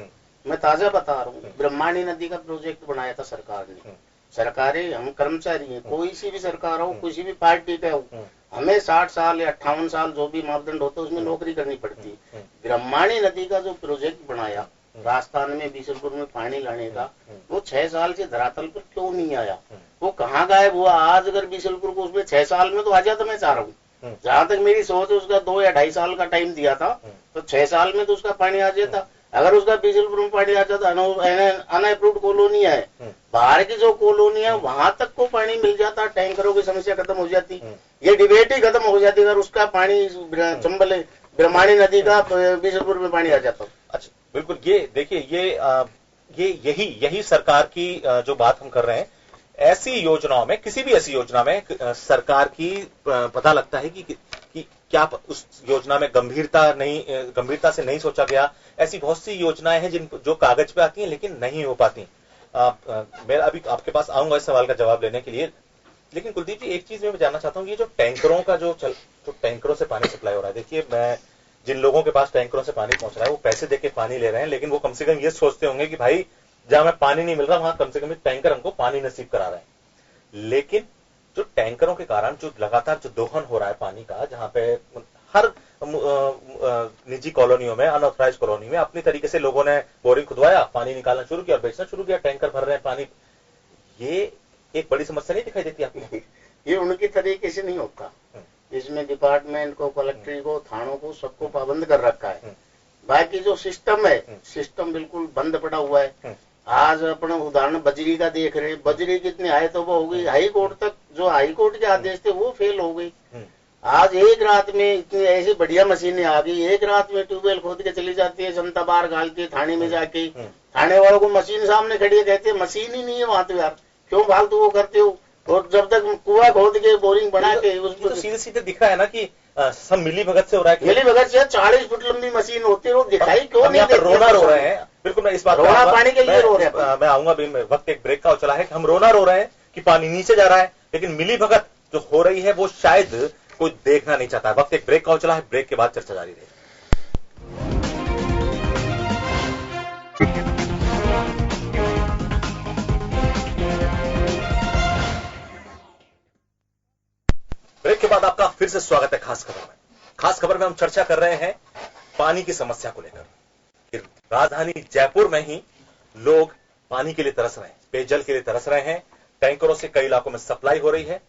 मैं ताजा बता रहा हूँ। ब्रह्मांडी नदी का प्रोजेक्ट बनाया था सरकार ने। सरकारें, हम कर्मचारी हैं, कोई सी भी सरकार हो, किसी भी पार्टी का हो, हमें 60 साल या 58 साल जो भी मापदंड होता है उसमें नौकरी करनी पड़ती है। ब्रह्मांडी नदी का जो प्रोजेक्ट बनाया राजस्थान में बीसलपुर में पानी लाने का, वो 6 साल से धरातल पर क्यों नहीं आया? वो कहाँ गायब हुआ? आज अगर बीसलपुर को उसमें 6 साल में तो आ जाता, मैं चाह रहा हूँ। जहां तक मेरी सोच है, उसका 2 या 2.5 साल का टाइम दिया था, तो 6 साल में तो उसका पानी आ जाता। अगर उसका बीसलपुर में पानी आ जाता, अनअप्रूव्ड कॉलोनी है, बाहर की जो कॉलोनी है वहां तक को पानी मिल जाता, टैंकरों की समस्या खत्म हो जाती, ये डिबेट ही खत्म हो जाती अगर उसका पानी चंबल ब्रह्मांडी नदी का बीसलपुर में पानी आ जाता। अच्छा, बिल्कुल। ये देखिए, यही सरकार की जो बात हम कर रहे हैं, ऐसी योजनाओं में, किसी भी ऐसी योजना में सरकार की पता लगता है कि क्या उस योजना में गंभीरता से नहीं सोचा गया। ऐसी बहुत सी योजनाएं हैं जो कागज पे आती हैं लेकिन नहीं हो पाती। मैं अभी आपके पास आऊंगा इस सवाल का जवाब लेने के लिए, लेकिन कुलदीप जी, एक चीज मैं जानना चाहता हूँ, ये जो टैंकरों का जो टैंकरों से पानी सप्लाई हो रहा है, देखिए, मैं जिन लोगों के पास टैंकरों से पानी पहुंच रहा है वो पैसे देके पानी ले रहे हैं, लेकिन वो कम से कम ये सोचते होंगे कि भाई जहां में पानी नहीं मिल रहा वहां कम से कम टैंकर हमको पानी नसीब करा रहे हैं। लेकिन जो टैंकरों के कारण जो लगातार जो दोहन हो रहा है पानी का, जहां पे हर निजी कॉलोनियों में, अनऑथराइज कॉलोनी में अपनी तरीके से लोगों ने बोरिंग खुदवाया, पानी निकालना शुरू किया और बेचना शुरू किया, टैंकर भर रहे हैं पानी। ये एक बड़ी समस्या नहीं दिखाई देती आपको? ये उनकी तरीके से नहीं होता। इसमें डिपार्टमेंट को, कलेक्ट्री को, थानों को, सबको पाबंद कर रखा है। बाकी जो सिस्टम है, सिस्टम बिल्कुल बंद पड़ा हुआ है। आज अपने उदाहरण बजरी का देख रहे हैं, बजरी कितनी आए तो वो हो गई हाई कोर्ट तक, जो हाई कोर्ट के आदेश थे वो फेल हो गई। आज एक रात में इतनी ऐसी बढ़िया मशीनें आ गई, एक रात में ट्यूबवेल खोद के चली जाती है, जनता बाहर गालती है थाने में जाके, थाने वालों को मशीन सामने खड़ी है, कहते हैं मशीन ही नहीं है वहां तो यार, क्यों फालतू वो करते हो। और जब तक कुआं खोद के बोरिंग बना के उसको तो सीधे सीधे दिख रहा है ना कि सब मिली भगत से हो रहा है। मिली भगत से 40 फुट लंबी मशीन होती है, वो दिखाई क्यों नहीं देती। रोना रो रहे हैं, बिल्कुल मैं इस बात रोना पानी के लिए रो रहे हैं। मैं आऊंगा भी, वक्त एक ब्रेक का हो चला है कि हम रोना रो रहे हैं कि पानी नीचे जा रहा है, लेकिन मिली भगत जो हो रही है वो शायद कोई देखना नहीं चाहता है। वक्त एक ब्रेक का हो चला है, ब्रेक के बाद चर्चा जारी रहेगी। ब्रेक के बाद आपका फिर से स्वागत है खास खबर में। खास खबर में हम चर्चा कर रहे हैं पानी की समस्या को लेकर कि राजधानी जयपुर में ही लोग पानी के लिए तरस रहे हैं, पेयजल के लिए तरस रहे हैं। टैंकरों से कई इलाकों में सप्लाई हो रही है।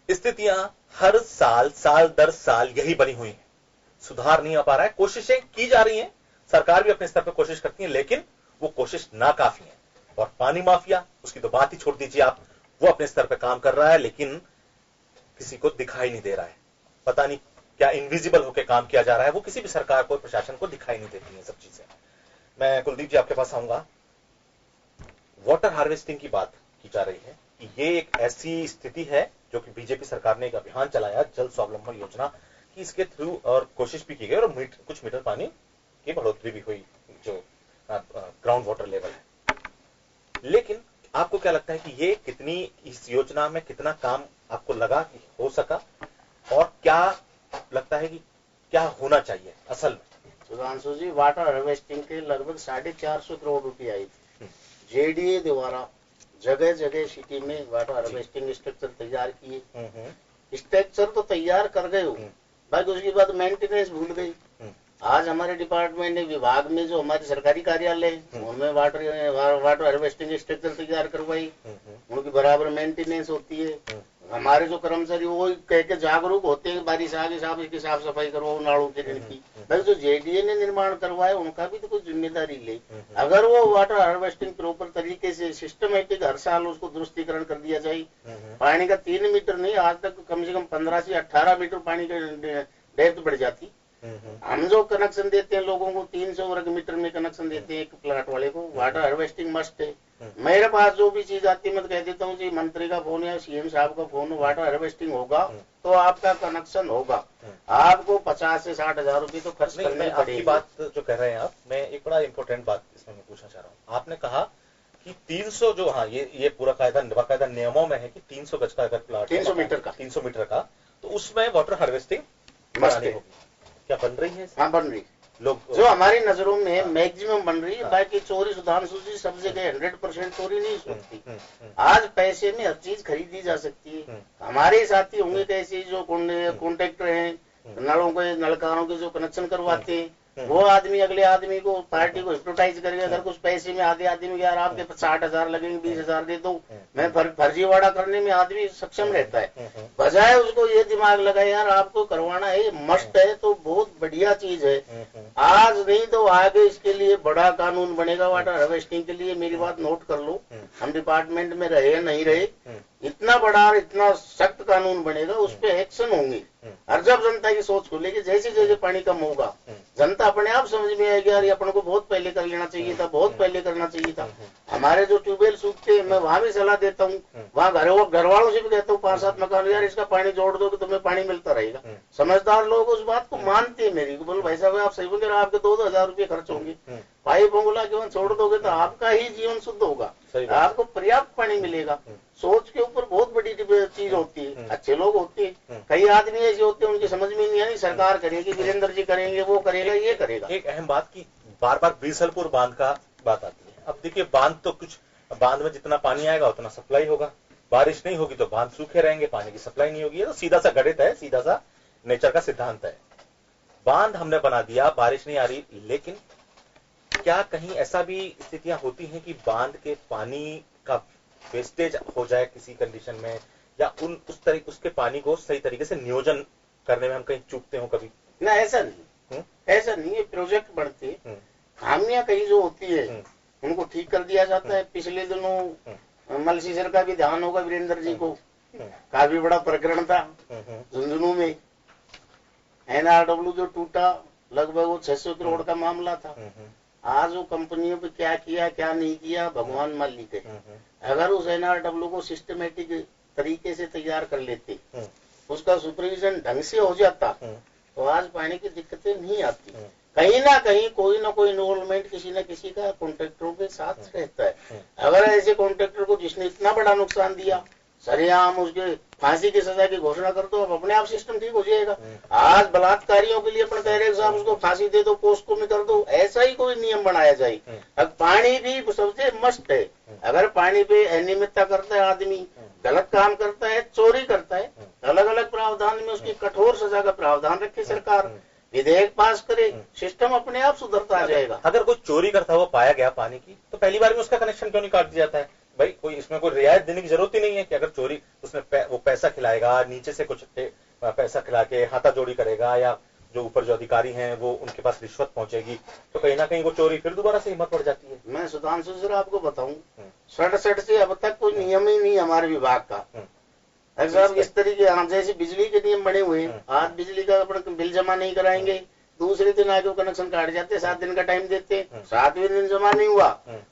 स्थितियां हर साल दर साल यही बनी हुई है, सुधार नहीं आ पा रहा है। कोशिशें की जा रही हैं, सरकार भी अपने स्तर पर कोशिश करती है, लेकिन वो कोशिश नाकाफी है। और पानी माफिया, उसकी तो बात ही छोड़ दीजिए आप, वो अपने स्तर पर काम कर रहा है, लेकिन किसी को दिखाई नहीं दे रहा है। पता नहीं क्या इनविजिबल होकर काम किया जा रहा है, वो किसी भी सरकार को, प्रशासन को दिखाई नहीं देती है सब चीजें। मैं कुलदीप जी आपके पास आऊंगा। वाटर हार्वेस्टिंग की बात की जा रही है कि ये एक ऐसी स्थिति है जो कि बीजेपी सरकार ने एक अभियान चलाया, जल स्वावलंबन योजना की, इसके थ्रू और कोशिश भी की गई और कुछ मीटर पानी की बढ़ोतरी भी हुई जो ग्राउंड वाटर लेवल है। लेकिन आपको क्या लगता है कि ये कितनी, इस योजना में कितना काम आपको लगा कि हो सका, और क्या लगता है कि क्या होना चाहिए असल में? सुधांशु जी, वाटर हार्वेस्टिंग के लगभग 450 करोड़ रुपए आई थी जेडीए द्वारा। जगह जगह सिटी में वाटर हार्वेस्टिंग स्ट्रक्चर तैयार किए। स्ट्रक्चर तो तैयार कर गए हो, बाकी उसके बाद मेंटेनेंस भूल गई। आज हमारे डिपार्टमेंट ने, विभाग में जो हमारे सरकारी कार्यालय है उनमें वाटर हार्वेस्टिंग स्ट्रक्चर तैयार करवाई, उनकी बराबर मेंटेनेंस होती है। हमारे जो कर्मचारी वो कह के जागरूक होते हैं, बारिश आ गई साहब इसकी साफ सफाई करवाओ नालों की की। बस जो जेडीए ने निर्माण करवाया उनका भी तो कुछ जिम्मेदारी ले। अगर वो वाटर हार्वेस्टिंग प्रॉपर तरीके से सिस्टमेटिक हर साल उसको दुरुस्तीकरण कर दिया जाए, पानी का 3 मीटर नहीं, आज तक कम से कम 15 से 18 मीटर पानी का डेप्थ बढ़ जाती। हम जो कनेक्शन देते हैं लोगों को 300 वर्ग मीटर में कनेक्शन देते हैं एक प्लाट वाले को। वाटर हार्वेस्टिंग मस्ट है। मेरे पास जो भी चीज आती है मैं कह देता हूँ जी, मंत्री का फोन या सीएम साहब का फोन, वाटर हार्वेस्टिंग होगा तो आपका कनेक्शन होगा। आपको 50 से 60 हजार रुपए तो खर्च करने पड़ेगी। बात जो कह रहे हैं आप, मैं एक बड़ा इंपॉर्टेंट बात इसमें मैं पूछना चाह रहा हूँ। आपने कहा कि 300 जो, हाँ ये पूरा बाकायदा नियमों में है कि 300 गज का अगर प्लाट 300 मीटर का तो उसमें वाटर हार्वेस्टिंग बनानी होगी। क्या बन रही है? हाँ बन रही लोग, जो हमारी नजरों में मैक्सिमम बन रही है। बाकी चोरी सुधांशु जी सब जगह 100% चोरी नहीं होती। आज पैसे में हर चीज खरीदी जा सकती है। हमारे साथी होंगे कैसे जो कॉन्ट्रैक्टर हैं, नलों के नलकारों के जो कनेक्शन करवाते हैं, वो आदमी अगले आदमी को, पार्टी को हिप्नोटाइज करेगा। अगर कुछ पैसे में आधे आदमी यार आपके 60 हजार लगेंगे, 20 हजार दे दो, मैं फर्जीवाड़ा करने में आदमी सक्षम रहता है। बजाय उसको ये दिमाग लगाए यार आपको करवाना है, मस्ट है, तो बहुत बढ़िया चीज है। आज नहीं तो आगे इसके लिए बड़ा कानून बनेगा वाटर हार्वेस्टिंग के लिए। मेरी बात नोट कर लो, हम डिपार्टमेंट में रहे नहीं रहे, इतना बड़ा और इतना सख्त कानून बनेगा, उस पर एक्शन होंगे। और जब जनता की सोच खुलेगी, जैसे जैसे पानी कम होगा, जनता अपने आप समझ में आएगी यार ये अपन को बहुत पहले कर लेना चाहिए था, बहुत पहले करना चाहिए था। हमारे जो ट्यूबवेल सूखते हैं, मैं वहां भी सलाह देता हूँ, वहाँ घर वालों से भी कहता हूँ 5-7 मकान, यार इसका पानी जोड़ दो कि तुम्हें पानी मिलता रहेगा। समझदार लोग उस बात को मानते हैं मेरी, बोलो भाई साहब आप सही बोल, आपके 2-2 हजार रुपये खर्च होंगे, पाइप बोला के वहाँ छोड़ दोगे तो आपका ही जीवन शुद्ध होगा, आपको पर्याप्त पानी मिलेगा। सोच के ऊपर बहुत बड़ी चीज होती है। अच्छे लोग होते हैं, कई आदमी ऐसे होते हैं उनकी समझ में नहीं आनी, सरकार करेगी, वीरेंद्र जी करेंगे, वो करेगा, ये करेगा। एक अहम बात की बार बार बीसलपुर बांध का बात आती है। अब देखिए बांध तो कुछ, बांध में जितना पानी आएगा उतना सप्लाई होगा, बारिश नहीं होगी तो बांध सूखे रहेंगे, पानी की सप्लाई नहीं होगी। ये तो सीधा सा गणित है, सीधा सा नेचर का सिद्धांत है। बांध हमने बना दिया, बारिश नहीं आ रही, लेकिन क्या कहीं ऐसा भी स्थितियां होती हैं कि बांध के पानी का वेस्टेज हो जाए किसी कंडीशन में, या उसके पानी को सही तरीके से नियोजन करने में हम कहीं चूकते हो कभी? ना ऐसा नहीं, ऐसा नहीं है। प्रोजेक्ट बढ़ते, खामियां कहीं जो होती है उनको ठीक कर दिया जाता है। पिछले दिनों मलसीसर का भी ध्यान होगा वीरेंद्र जी को, काफी बड़ा प्रकरण था झुंझुनू में, NRW जो टूटा, लगभग वो 600 करोड़ का मामला था। आज वो कंपनियों पे क्या किया क्या नहीं किया भगवान मालिक है। अगर उस NRW को सिस्टमेटिक तरीके से तैयार कर लेते, उसका सुपरविजन ढंग से हो जाता, तो आज पानी की दिक्कतें नहीं आती। कहीं ना कहीं कोई ना कोई इन्वॉल्वमेंट किसी न किसी का कॉन्ट्रैक्टरों के साथ रहता है। अगर ऐसे कॉन्ट्रैक्टर को जिसने इतना बड़ा नुकसान दिया, सरेआम उसके फांसी की सजा की घोषणा कर दो, अब अपने आप सिस्टम ठीक हो जाएगा। आज बलात्कारियों के लिए अपन कह रहे हैं साहब उसको फांसी दे दो, पोस्को में कर दो, ऐसा ही कोई नियम बनाया जाए। अब पानी भी सबसे मस्ट है। अगर पानी पे अनियमितता करता है आदमी, गलत काम करता है, चोरी करता है, अलग अलग प्रावधान में उसकी कठोर सजा का प्रावधान रखे सरकार, विधेयक पास करे, सिस्टम अपने आप सुधरता आ जाएगा। अगर कोई चोरी करता हुआ पाया गया पानी की, तो पहली बार में उसका कनेक्शन क्यों नहीं काट दिया जाता है? भाई कोई इसमें कोई रियायत देने की जरूरत ही नहीं है कि अगर चोरी उसमें वो पैसा खिलाएगा, नीचे से कुछ पैसा खिला के हाथाजोड़ी करेगा, या जो ऊपर जो अधिकारी हैं वो उनके पास रिश्वत पहुंचेगी, तो कहीं ना कहीं वो चोरी फिर दोबारा से हिम्मत पड़ जाती है। मैं सुधांशु सर आपको बताऊं, 67 से अब तक कोई नियम ही नहीं हमारे विभाग का। साहब इस तरीके जैसे बिजली के नियम बने हुए हैं, आज बिजली का अपन बिल जमा नहीं कराएंगे, दूसरे दिन आगे कनेक्शन काट जाते, 7 दिन का टाइम देते, 7वें दिन जमा नहीं हुआ,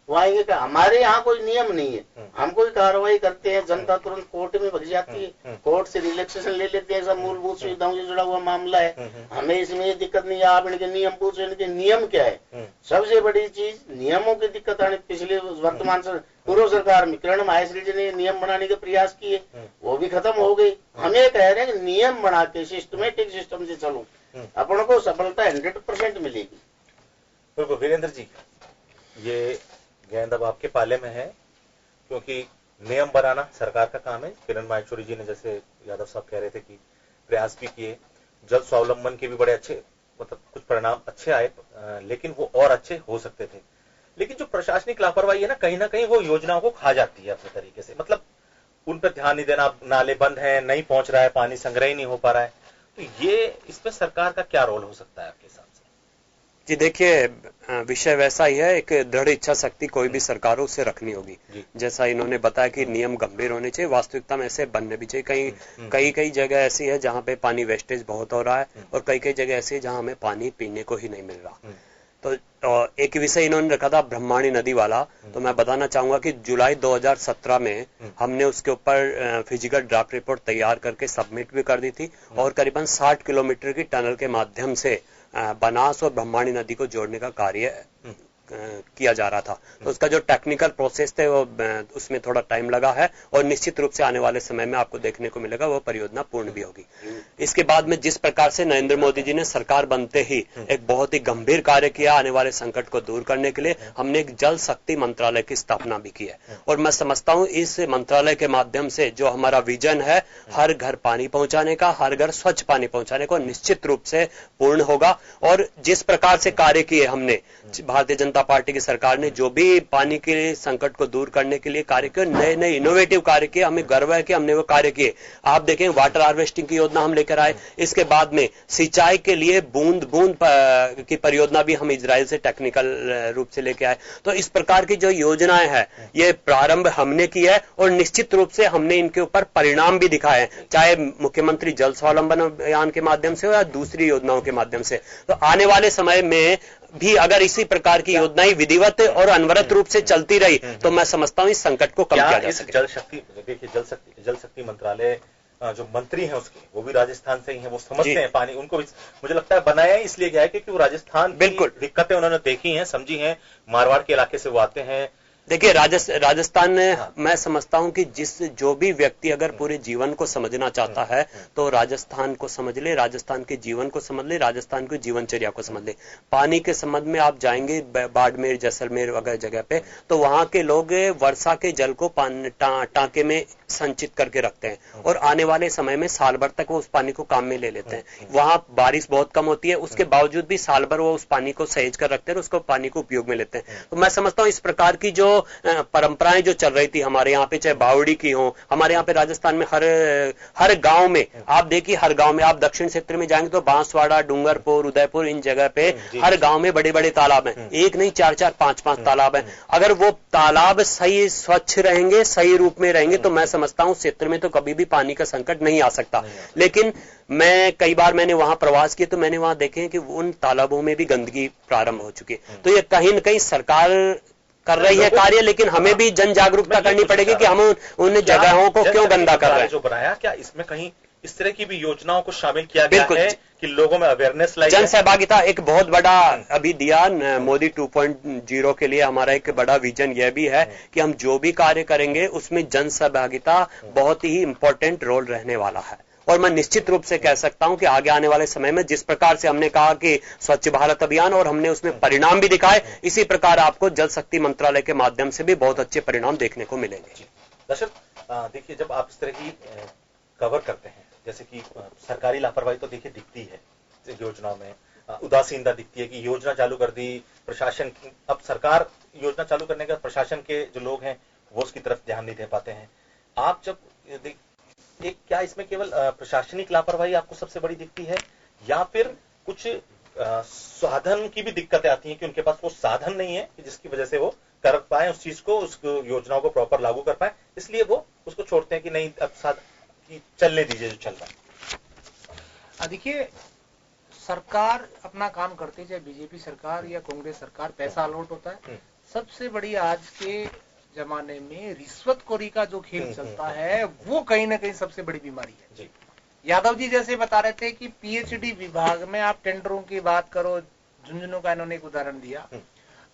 वो आएंगे क्या? हमारे यहाँ कोई नियम नहीं है। हम कोई कार्रवाई करते हैं, जनता तुरंत कोर्ट में भग जाती है, कोर्ट से रिलैक्सेशन ले लेते हैं। सब मूलभूत सुविधाओं से जुड़ा हुआ मामला है, हमें इसमें ये दिक्कत नहीं है। आप इनके नियम पूछो, इनके नियम क्या है? सबसे बड़ी चीज नियमों की दिक्कत आने। पिछले वर्तमान पूर्व सरकार में किरण माहेश्वरी जी ने नियम बनाने के प्रयास किए, वो भी खत्म हो गए। हम ये कह रहे हैं कि नियम बना के सिस्टमेटिक सिस्टम से चलो, अपन को सफलता 100% मिलेगी। बिल्कुल वीरेंद्र जी, ये गेंद अब आपके पाले में है, क्योंकि नियम बनाना सरकार का काम है। किरण माहेश्वरी जी ने, जैसे यादव साहब कह रहे थे, कि प्रयास भी किए, जल स्वावलंबन के भी बड़े अच्छे, मतलब कुछ परिणाम अच्छे आए, लेकिन वो और अच्छे हो सकते थे। लेकिन जो प्रशासनिक लापरवाही है ना कहीं वो योजनाओं को खा जाती है अपने तरीके से। मतलब उन पर ध्यान नहीं देना, नाले बंद हैं, नहीं पहुंच रहा है पानी, संग्रह ही नहीं हो पा रहा है। तो ये इसमें सरकार का क्या रोल हो सकता है आपके हिसाब से? जी देखिए, विषय वैसा ही है, एक दृढ़ इच्छा शक्ति कोई भी सरकारों से रखनी होगी। जैसा इन्होंने बताया कि नियम गंभीर होने चाहिए, वास्तविकता में ऐसे बनने भी चाहिए। कई जगह ऐसी है जहां पे पानी वेस्टेज बहुत हो रहा है, और कई जगह ऐसी है जहां हमें पानी पीने को ही नहीं मिल रहा। तो एक विषय इन्होंने रखा था ब्रह्माणी नदी वाला, तो मैं बताना चाहूंगा कि जुलाई 2017 में हमने उसके ऊपर फिजिकल ड्राफ्ट रिपोर्ट तैयार करके सबमिट भी कर दी थी, और करीबन 60 किलोमीटर की टनल के माध्यम से बनास और ब्रह्माणी नदी को जोड़ने का कार्य किया जा रहा था। तो उसका जो टेक्निकल प्रोसेस थे वो उसमें थोड़ा टाइम लगा है, और निश्चित रूप से आने वाले समय में आपको देखने को मिलेगा वो परियोजना पूर्ण भी होगी। इसके बाद में जिस प्रकार से नरेंद्र मोदी जी ने सरकार बनते ही एक बहुत ही गंभीर कार्य किया आने वाले संकट को दूर करने के लिए, हमने एक जल शक्ति मंत्रालय की स्थापना भी की है। और मैं समझता हूं इस मंत्रालय के माध्यम से जो हमारा विजन है हर घर पानी पहुंचाने का, हर घर स्वच्छ पानी पहुंचाने को, निश्चित रूप से पूर्ण होगा। और जिस प्रकार से कार्य किए हमने, भारतीय जनता पार्टी की सरकार ने जो भी पानी के संकट को दूर करने के लिए कार्य किए, नए नए इनोवेटिव कार्य किए, हमें गर्व है कि हमने वो कार्य किए। आप देखें, वाटर हार्वेस्टिंग की योजना हम लेकर आए, इसके बाद में सिंचाई के लिए बूंद बूंद की परियोजना भी हम इजराइल से टेक्निकल रूप से लेके आए। तो इस प्रकार की जो योजनाएं हैं ये प्रारंभ हमने की है, और निश्चित रूप से हमने इनके ऊपर परिणाम भी दिखाए हैं, चाहे मुख्यमंत्री जल स्वावलंबन अभियान के माध्यम से हो या दूसरी योजनाओं के माध्यम से। तो आने वाले समय में भी अगर इसी प्रकार की योजनाएं विधिवत और अनवरत रूप से चलती रही, तो मैं समझता हूं इस संकट को कम किया जा सके। जल शक्ति, देखिए जल शक्ति मंत्रालय जो मंत्री हैं उसके, वो भी राजस्थान से ही हैं, वो समझते हैं पानी। उनको भी मुझे लगता है बनाया इसलिए गया है क्योंकि वो राजस्थान बिल्कुल दिक्कतें उन्होंने देखी हैं, समझी हैं, मारवाड़ के इलाके से वो आते हैं। देखिए राजस्थान में मैं समझता हूं कि जो भी व्यक्ति अगर पूरे जीवन को समझना चाहता है तो राजस्थान को समझ ले, राजस्थान के जीवन को समझ ले, राजस्थान की जीवनचर्या को समझ ले। पानी के संबंध में आप जाएंगे बाड़मेर, जैसलमेर वगैरह जगह पे, तो वहां के लोग वर्षा के जल को टांके में संचित करके रखते हैं, और आने वाले समय में साल भर तक वो उस पानी को काम में ले लेते हैं। वहां बारिश बहुत कम होती है, उसके बावजूद भी साल भर वो उस पानी को सहेज कर रखते हैं और उसको पानी को उपयोग में लेते हैं। तो मैं समझता हूं इस प्रकार की जो परंपराएं जो चल रही थी हमारे यहाँ पे, चाहे बावड़ी की हो, हमारे यहाँ पे राजस्थान में हर गांव में आप देखिए, हर गांव में आप दक्षिण क्षेत्र में जाएंगे तो बांसवाड़ा, डूंगरपुर, उदयपुर, इन जगह पे हर गांव में बड़े बड़े तालाब हैं। एक नहीं, 4-4, 5-5 तालाब हैं। अगर वो तालाब सही स्वच्छ रहेंगे, सही रूप में रहेंगे, तो मैं समझता हूं क्षेत्र में तो कभी भी पानी का संकट नहीं आ सकता। लेकिन मैं कई बार मैंने वहां प्रवास किया तो मैंने वहां देखे कि उन तालाबों में भी गंदगी प्रारंभ हो चुकी है। तो ये कहीं न कहीं सरकार कर रही है कार्य, लेकिन हमें भी जन जागरूकता करनी पड़ेगी कि हम उन जगहों को क्यों गंदा कर रहे हैं। जो बनाया, क्या इसमें कहीं इस तरह की भी योजनाओं को शामिल किया गया है कि लोगों में अवेयरनेस लाई? जन सहभागिता एक बहुत बड़ा अभी दिया मोदी 2.0 के लिए। हमारा एक बड़ा विजन यह भी है कि हम जो भी कार्य करेंगे उसमें जन सहभागिता बहुत ही इंपॉर्टेंट रोल रहने वाला है। और मैं निश्चित रूप से कह सकता हूं कि आगे आने वाले समय में जिस प्रकार से हमने कहा कि स्वच्छ भारत अभियान और हमने उसमें परिणाम भी दिखाए, इसी प्रकार आपको जल शक्ति मंत्रालय के माध्यम से भी बहुत अच्छे परिणाम देखने को मिलेंगे। दर्शक देखिए, जब आप इस तरह की कवर करते हैं, जैसे कि सरकारी लापरवाही तो देखिए दिखती है योजनाओं में, उदासीनता दिखती है कि योजना चालू कर दी प्रशासन, अब सरकार योजना चालू करने का प्रशासन के जो लोग हैं वो उसकी तरफ ध्यान नहीं दे पाते हैं। आप जब एक, क्या इसमें केवल प्रशासनिक लापरवाही आपको सबसे बड़ी दिखती है, या फिर कुछ साधन की भी दिक्कतें आती हैं कि उनके पास वो साधन नहीं है जिसकी वजह से वो कर पाए उस चीज को, उस योजनाओं को प्रॉपर लागू कर पाए, इसलिए वो उसको छोड़ते हैं कि नहीं अब चलने दीजिए जो चल रहा है? देखिए, सरकार अपना काम करती है, चाहे बीजेपी सरकार या कांग्रेस सरकार, पैसा अलॉट होता है। सबसे बड़ी आज के जमाने में रिश्वतखोरी का जो खेल चलता है वो कहीं ना कहीं सबसे बड़ी बीमारी है जी। यादव जी जैसे बता रहे थे कि पीएचडी विभाग में आप टेंडरों की बात करो, झुंझुनू का इन्होंने एक उदाहरण दिया।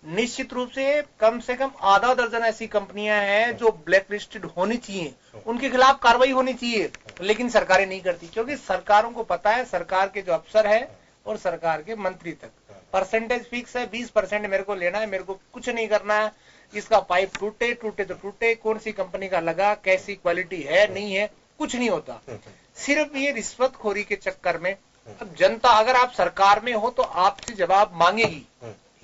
निश्चित रूप से कम आधा दर्जन ऐसी कंपनियां हैं जो ब्लैक लिस्टेड होनी चाहिए, उनके खिलाफ कार्रवाई होनी चाहिए, लेकिन सरकारें नहीं करती, क्योंकि सरकारों को पता है सरकार के जो अफसर है और सरकार के मंत्री तक परसेंटेज फिक्स है, 20% मेरे को लेना है, मेरे को कुछ नहीं करना है। इसका पाइप टूटे तो टूटे, कौन सी कंपनी का लगा, कैसी क्वालिटी है नहीं है, कुछ नहीं होता। सिर्फ ये रिश्वतखोरी के चक्कर में अब जनता, अगर आप सरकार में हो तो आपसे जवाब मांगेगी,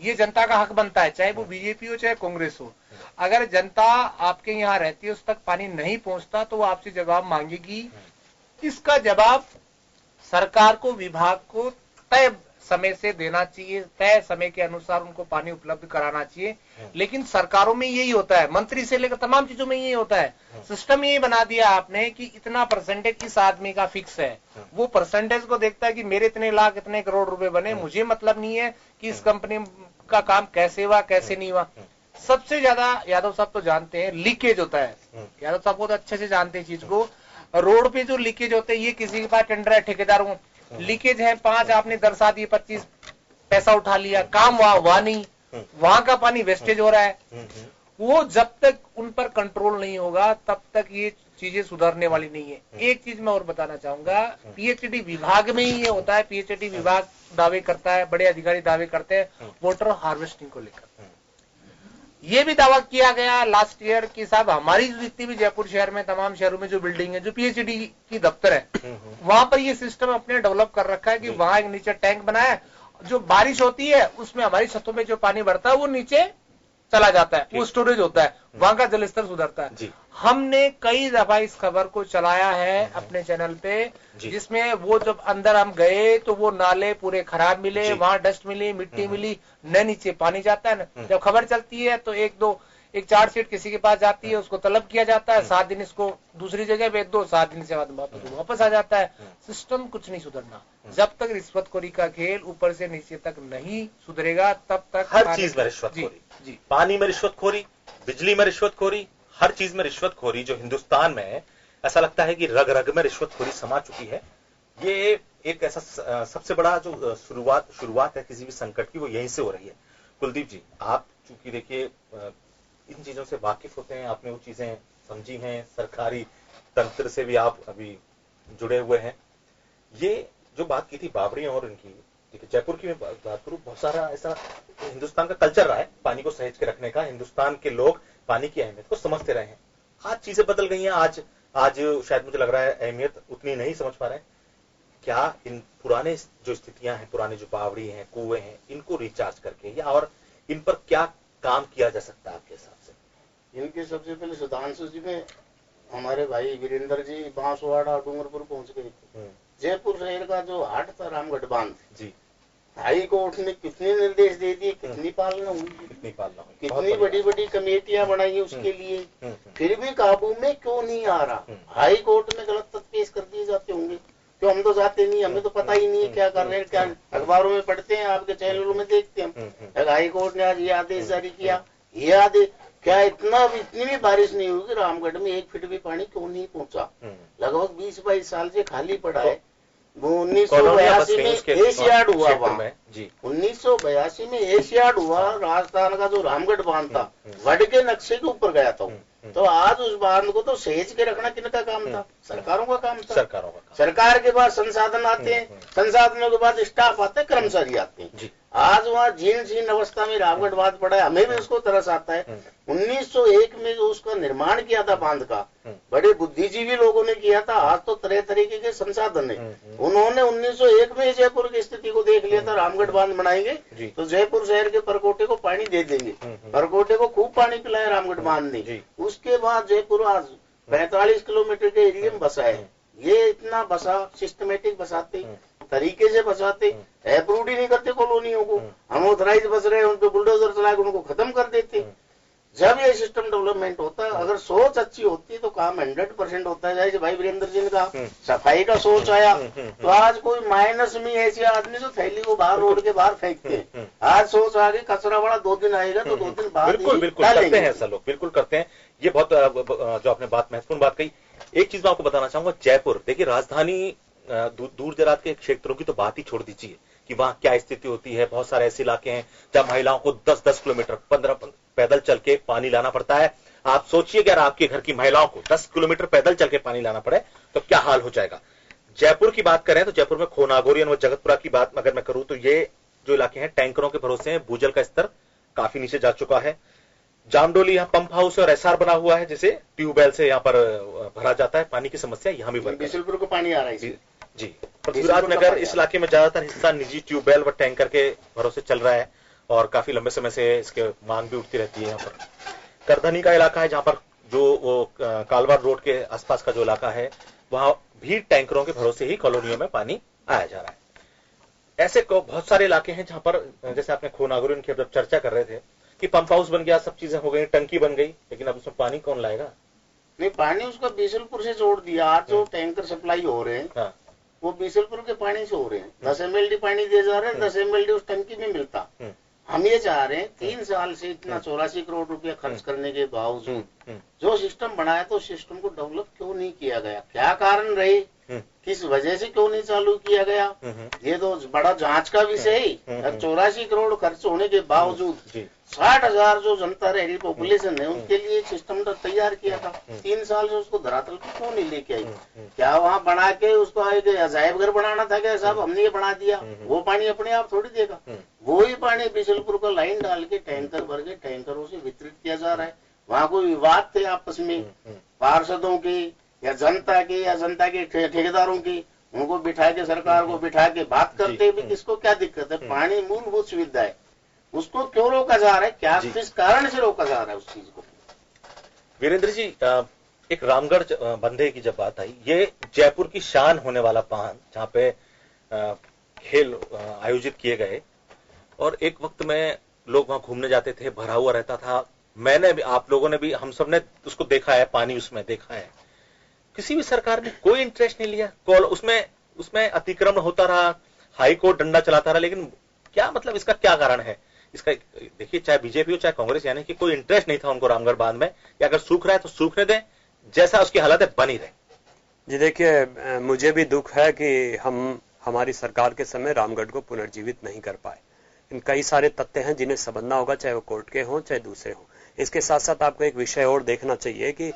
ये जनता का हक बनता है, चाहे वो बीजेपी हो चाहे कांग्रेस हो। अगर जनता आपके यहाँ रहती है, उस तक पानी नहीं पहुंचता तो वो आपसे जवाब मांगेगी। इसका जवाब सरकार को, विभाग को तय समय से देना चाहिए, तय समय के अनुसार उनको पानी उपलब्ध कराना चाहिए। लेकिन सरकारों में यही होता है, मंत्री से लेकर तमाम चीजों में यही होता है। सिस्टम यही बना दिया आपने कि इतना परसेंटेज इस आदमी का फिक्स है, वो परसेंटेज को देखता है कि मेरे इतने लाख इतने करोड़ रुपए बने, मुझे मतलब नहीं है कि इस कंपनी का काम कैसे हुआ कैसे नहीं हुआ। सबसे ज्यादा यादव साहब तो जानते हैं लीकेज होता है, यादव साहब बहुत अच्छे से जानते हैं चीज को। रोड पे जो लीकेज होते हैं, ये किसी के पास टेंडर है, ठेकेदारों लीकेज है 5, आपने दर्शा दिए 25, पैसा उठा लिया, काम वहां नहीं, वहां का पानी वेस्टेज हो रहा है। वो जब तक उन पर कंट्रोल नहीं होगा तब तक ये चीजें सुधरने वाली नहीं है। एक चीज मैं और बताना चाहूंगा, पीएचडी विभाग में ही ये होता है। पीएचडी विभाग दावे करता है, बड़े अधिकारी दावे करते हैं वाटर हार्वेस्टिंग को लेकर। ये भी दावा किया गया लास्ट ईयर कि साहब हमारी जितनी भी जयपुर शहर में तमाम शहरों में जो बिल्डिंग है, जो पीएचडी की दफ्तर है, वहां पर ये सिस्टम अपने डेवलप कर रखा है कि वहां एक नीचे टैंक बनाया है, जो बारिश होती है उसमें हमारी छतों में जो पानी भरता है वो नीचे चला जाता है, वो स्टोरेज होता है, वहां का जल स्तर सुधरता है। हमने कई दफा इस खबर को चलाया है अपने चैनल पे, जिसमें वो जब अंदर हम गए तो वो नाले पूरे खराब मिले, वहां डस्ट मिली, मिट्टी मिली, न नीचे पानी जाता है ना। जब खबर चलती है तो एक चार्जशीट किसी के पास जाती है, उसको तलब किया जाता है, 7 दिन इसको दूसरी जगह भेज दो, 7 दिन से बाद वापस आ जाता है। सिस्टम कुछ नहीं सुधरना जब तक रिश्वतखोरी का खेल ऊपर से नीचे तक नहीं सुधरेगा, तब तक हर चीज में रिश्वतखोरी, पानी में रिश्वतखोरी, बिजली में रिश्वतखोरी, हर चीज में रिश्वतखोरी जो हिंदुस्तान में ऐसा लगता है कि रग रग में रिश्वतखोरी समा चुकी है। ये एक ऐसा सबसे बड़ा जो शुरुआत है किसी भी संकट की, वो यहीं से हो रही है। कुलदीप जी, आप चूंकि देखिए इन चीजों से वाकिफ होते हैं, आपने वो चीजें समझी हैं, सरकारी तंत्र से भी आप अभी जुड़े हुए हैं। ये जो बात की थी बावड़ियों और इनकी, देखिए जयपुर की मैं बात करूं, बहुत सारा ऐसा हिंदुस्तान का कल्चर रहा है पानी को सहेज के रखने का। हिंदुस्तान के लोग पानी की अहमियत को समझते रहे हैं। आज चीजें बदल गई हैं, आज शायद मुझे लग रहा है अहमियत उतनी नहीं समझ पा रहे हैं। क्या इन पुराने जो स्थितियां हैं, पुराने जो बावड़ी हैं, कुएं हैं, इनको रिचार्ज करके या और इन पर क्या काम किया जा सकता है आपके हिसाब से? इनके सबसे पहले सुधांशु जी में हमारे भाई वीरेंद्र जी बांसवाड़ा डूंगरपुर पहुंच गए थे। जयपुर शहर का जो हाट था रामगढ़ बांध जी, हाई कोर्ट ने कितने निर्देश दे दिए, कितनी पालना हुई, कितनी बड़ी बड़ी कमेटियां बनाई उसके लिए, फिर भी काबू में क्यों नहीं आ रहा। हाई कोर्ट में गलत तथ्य पेश कर दिए जाते होंगे, क्यों हम तो जाते नहीं, हमें तो पता ही नहीं है क्या कर रहे हैं, क्या अखबारों में पढ़ते हैं, आपके चैनलों में देखते हैं हाई कोर्ट ने आज ये आदेश जारी किया, ये आदेश क्या इतनी भी बारिश नहीं हुई, रामगढ़ में 1 फीट भी पानी क्यों नहीं पहुंचा। लगभग 20-22 साल से खाली पड़ा है। वो 1982 में एशियाड हुआ वहाँ जी, 1982 में एशियाड हुआ, राजस्थान का जो रामगढ़ बांध था वड के नक्शे के ऊपर गया था। तो आज उस बांध को तो सहेज के रखना किनका काम था, सरकारों का काम था। सरकार के पास संसाधन आते हैं, संसाधनों के बाद स्टाफ आते हैं, कर्मचारी आते हैं। आज वहाँ जीर्ण अवस्था में रामगढ़ बांध पड़ा है, हमें भी उसको तरस आता है। 1901 में जो उसका निर्माण किया था बांध का, बड़े बुद्धिजीवी लोगों ने किया था। आज तो तरह तरीके के संसाधन है। उन्होंने 1901 में जयपुर की स्थिति को देख लिया था, रामगढ़ बांध बनाएंगे तो जयपुर शहर के परकोटे को पानी दे देंगे। परकोटे को खूब पानी पिलाया रामगढ़ बांध ने। उसके बाद जयपुर आज 45 किलोमीटर के एरिया में बसा है। ये इतना बसा, सिस्टमेटिक बसाते तरीके से बसाते, अप्रूव ही नहीं करते कॉलोनियों को, अनऑथराइज बस रहे उन पे बुलडोजर चला के उनको खत्म कर देते। जब ये सिस्टम डेवलपमेंट होता है, अगर सोच अच्छी होती है तो काम 100% होता है। जैसे भाई वीरेंद्र जी ने कहा सफाई का सोच आया, तो आज कोई माइनस में ऐसे आदमी जो थैली को बाहर रोड के बाहर फेंकते हैं, आज सोच आ गई कचरा वाला 2 दिन आएगा तो 2 दिन बाद बिल्कुल करते हैं ऐसा लोग, बिल्कुल करते हैं। ये बहुत जो आपने बात महत्वपूर्ण बात कही। एक चीज मैं आपको बताना चाहूंगा, जयपुर देखिए राजधानी दूर दराज के क्षेत्रों की तो बात ही छोड़ दीजिए कि वहाँ क्या स्थिति होती है। बहुत सारे ऐसे इलाके हैं जहाँ महिलाओं को 10-10 किलोमीटर 15 पैदल चल के पानी लाना पड़ता है। आप सोचिए अगर आपके घर की महिलाओं को 10 किलोमीटर पैदल चल के पानी लाना पड़े तो क्या हाल हो जाएगा। जयपुर की बात करें तो जयपुर में खोनागोरी और जगतपुरा की बात अगर मैं करूं तो ये जो इलाके हैं टैंकरों के भरोसे हैं। भूजल का स्तर काफी नीचे जा चुका है। जामडोली यहाँ पंप हाउस और एसआर बना हुआ है, जिसे ट्यूबवेल से यहाँ पर भरा जाता है। पानी की समस्या यहाँ भी बढ़ बिशनपुर को पानी आ रहा है जी। पृथ्वीराज नगर इस इलाके में ज्यादातर हिस्सा निजी ट्यूबवेल व टैंकर के भरोसे चल रहा है और काफी लंबे समय से इसके मांग भी उठती रहती है। यहाँ पर करधनी का इलाका है, जहाँ पर जो वो कालवार रोड के आसपास का जो इलाका है वहां भी टैंकरों के भरोसे ही कॉलोनियों में पानी आया जा रहा है। ऐसे बहुत सारे इलाके हैं जहां पर जैसे आपने खोनागुरी की जब चर्चा कर रहे थे कि पंप हाउस बन गया, सब चीजें हो गई, टंकी बन गई, लेकिन अब उसमें पानी कौन लाएगा। नहीं, पानी उसका बीसलपुर से जोड़ दिया। आज जो टैंकर सप्लाई हो रहे हैं वो बीसलपुर के पानी से हो रहे हैं। 10 MLD पानी दे जा रहे हैं, 10 MLD उस टंकी में मिलता। हम ये चाह रहे हैं 3 साल से इतना 84 करोड़ रुपया खर्च करने के बावजूद जो सिस्टम बनाया तो सिस्टम को डेवलप क्यों नहीं किया गया, क्या कारण रहे, किस वजह से क्यों नहीं चालू किया गया, ये तो बड़ा जांच का विषय है। 84 करोड़ खर्च होने के बावजूद 60,000 जो जनता रह रही पॉपुलेशन है उनके लिए एक सिस्टम तैयार किया था। 3 साल से उसको धरातल पर क्यों नहीं लेके आई। क्या वहाँ बना के उसको एक अजायब घर बनाना था क्या साहब, हमने ये बना दिया। वो पानी अपने आप थोड़ी देगा, वो ही पानी बिशलपुर को लाइन डाल के टैंकर भर के टैंकरों से वितरित किया जा रहा है। वहाँ कोई विवाद थे आपस में पार्षदों के या जनता के ठेकेदारों की, उनको बिठा के सरकार को बिठा के बात करते भी किसको क्या दिक्कत है। पानी मूलभूत सुविधा है, उसको क्यों रोका जा रहा है, क्या किस कारण से रोका जा रहा है उस चीज को। वीरेंद्र जी, एक रामगढ़ बंधे की जब बात आई, ये जयपुर की शान होने वाला बांध जहाँ पे खेल आयोजित किए गए और एक वक्त में लोग वहां घूमने जाते थे, भरा हुआ रहता था। मैंने भी, आप लोगों ने भी, हम सब ने उसको देखा है, पानी उसमें देखा है। किसी भी सरकार ने कोई इंटरेस्ट नहीं लिया। उसमें अतिक्रमण होता रहा, हाई कोर्ट डंडा चलाता रहा, लेकिन क्या मतलब इसका क्या कारण है। इसका देखिए, चाहे बीजेपी हो चाहे कांग्रेस, यानी कि कोई इंटरेस्ट नहीं था उनको रामगढ़ बांध में, या अगर सूख रहा है तो सूखने दें, जैसा उसकी हालत है बनी रहे। जी देखिए, मुझे भी दुख है कि हम हमारी सरकार के समय रामगढ़ को पुनर्जीवित नहीं कर पाए। इन कई सारे तथ्य हैं जिन्हें समझना होगा, चाहे वो कोर्ट के हों चाहे दूसरे हों। इसके साथ साथ आपको एक विषय और देखना चाहिए कि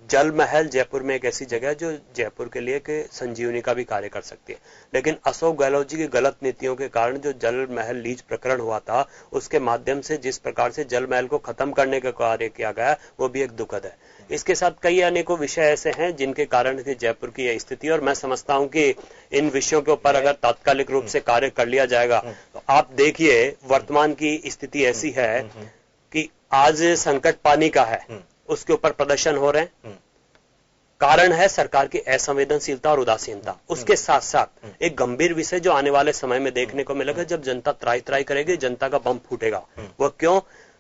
जल महल जयपुर में एक ऐसी जगह है जो जयपुर के लिए के संजीवनी का भी कार्य कर सकती है, लेकिन अशोक गहलोत जी की गलत नीतियों के कारण जो जल महल लीज प्रकरण हुआ था, उसके माध्यम से जिस प्रकार से जल महल को खत्म करने का कार्य किया गया वो भी एक दुखद है। इसके साथ कई अनेकों विषय ऐसे हैं जिनके कारण जयपुर की यह स्थिति, और मैं समझता हूं कि इन विषयों के ऊपर अगर तात्कालिक रूप से कार्य कर लिया जाएगा तो आप देखिए वर्तमान की स्थिति ऐसी है कि आज संकट पानी का है, उसके ऊपर प्रदर्शन हो रहे हैं। कारण है सरकार की असंवेदनशीलता और उदासीनता। उसके साथ साथ एक गंभीर विषय जो आने वाले समय में देखने को मिलेगा, जब जनता त्राई त्राई करेगी, जनता का बम फूटेगा। वो क्यों?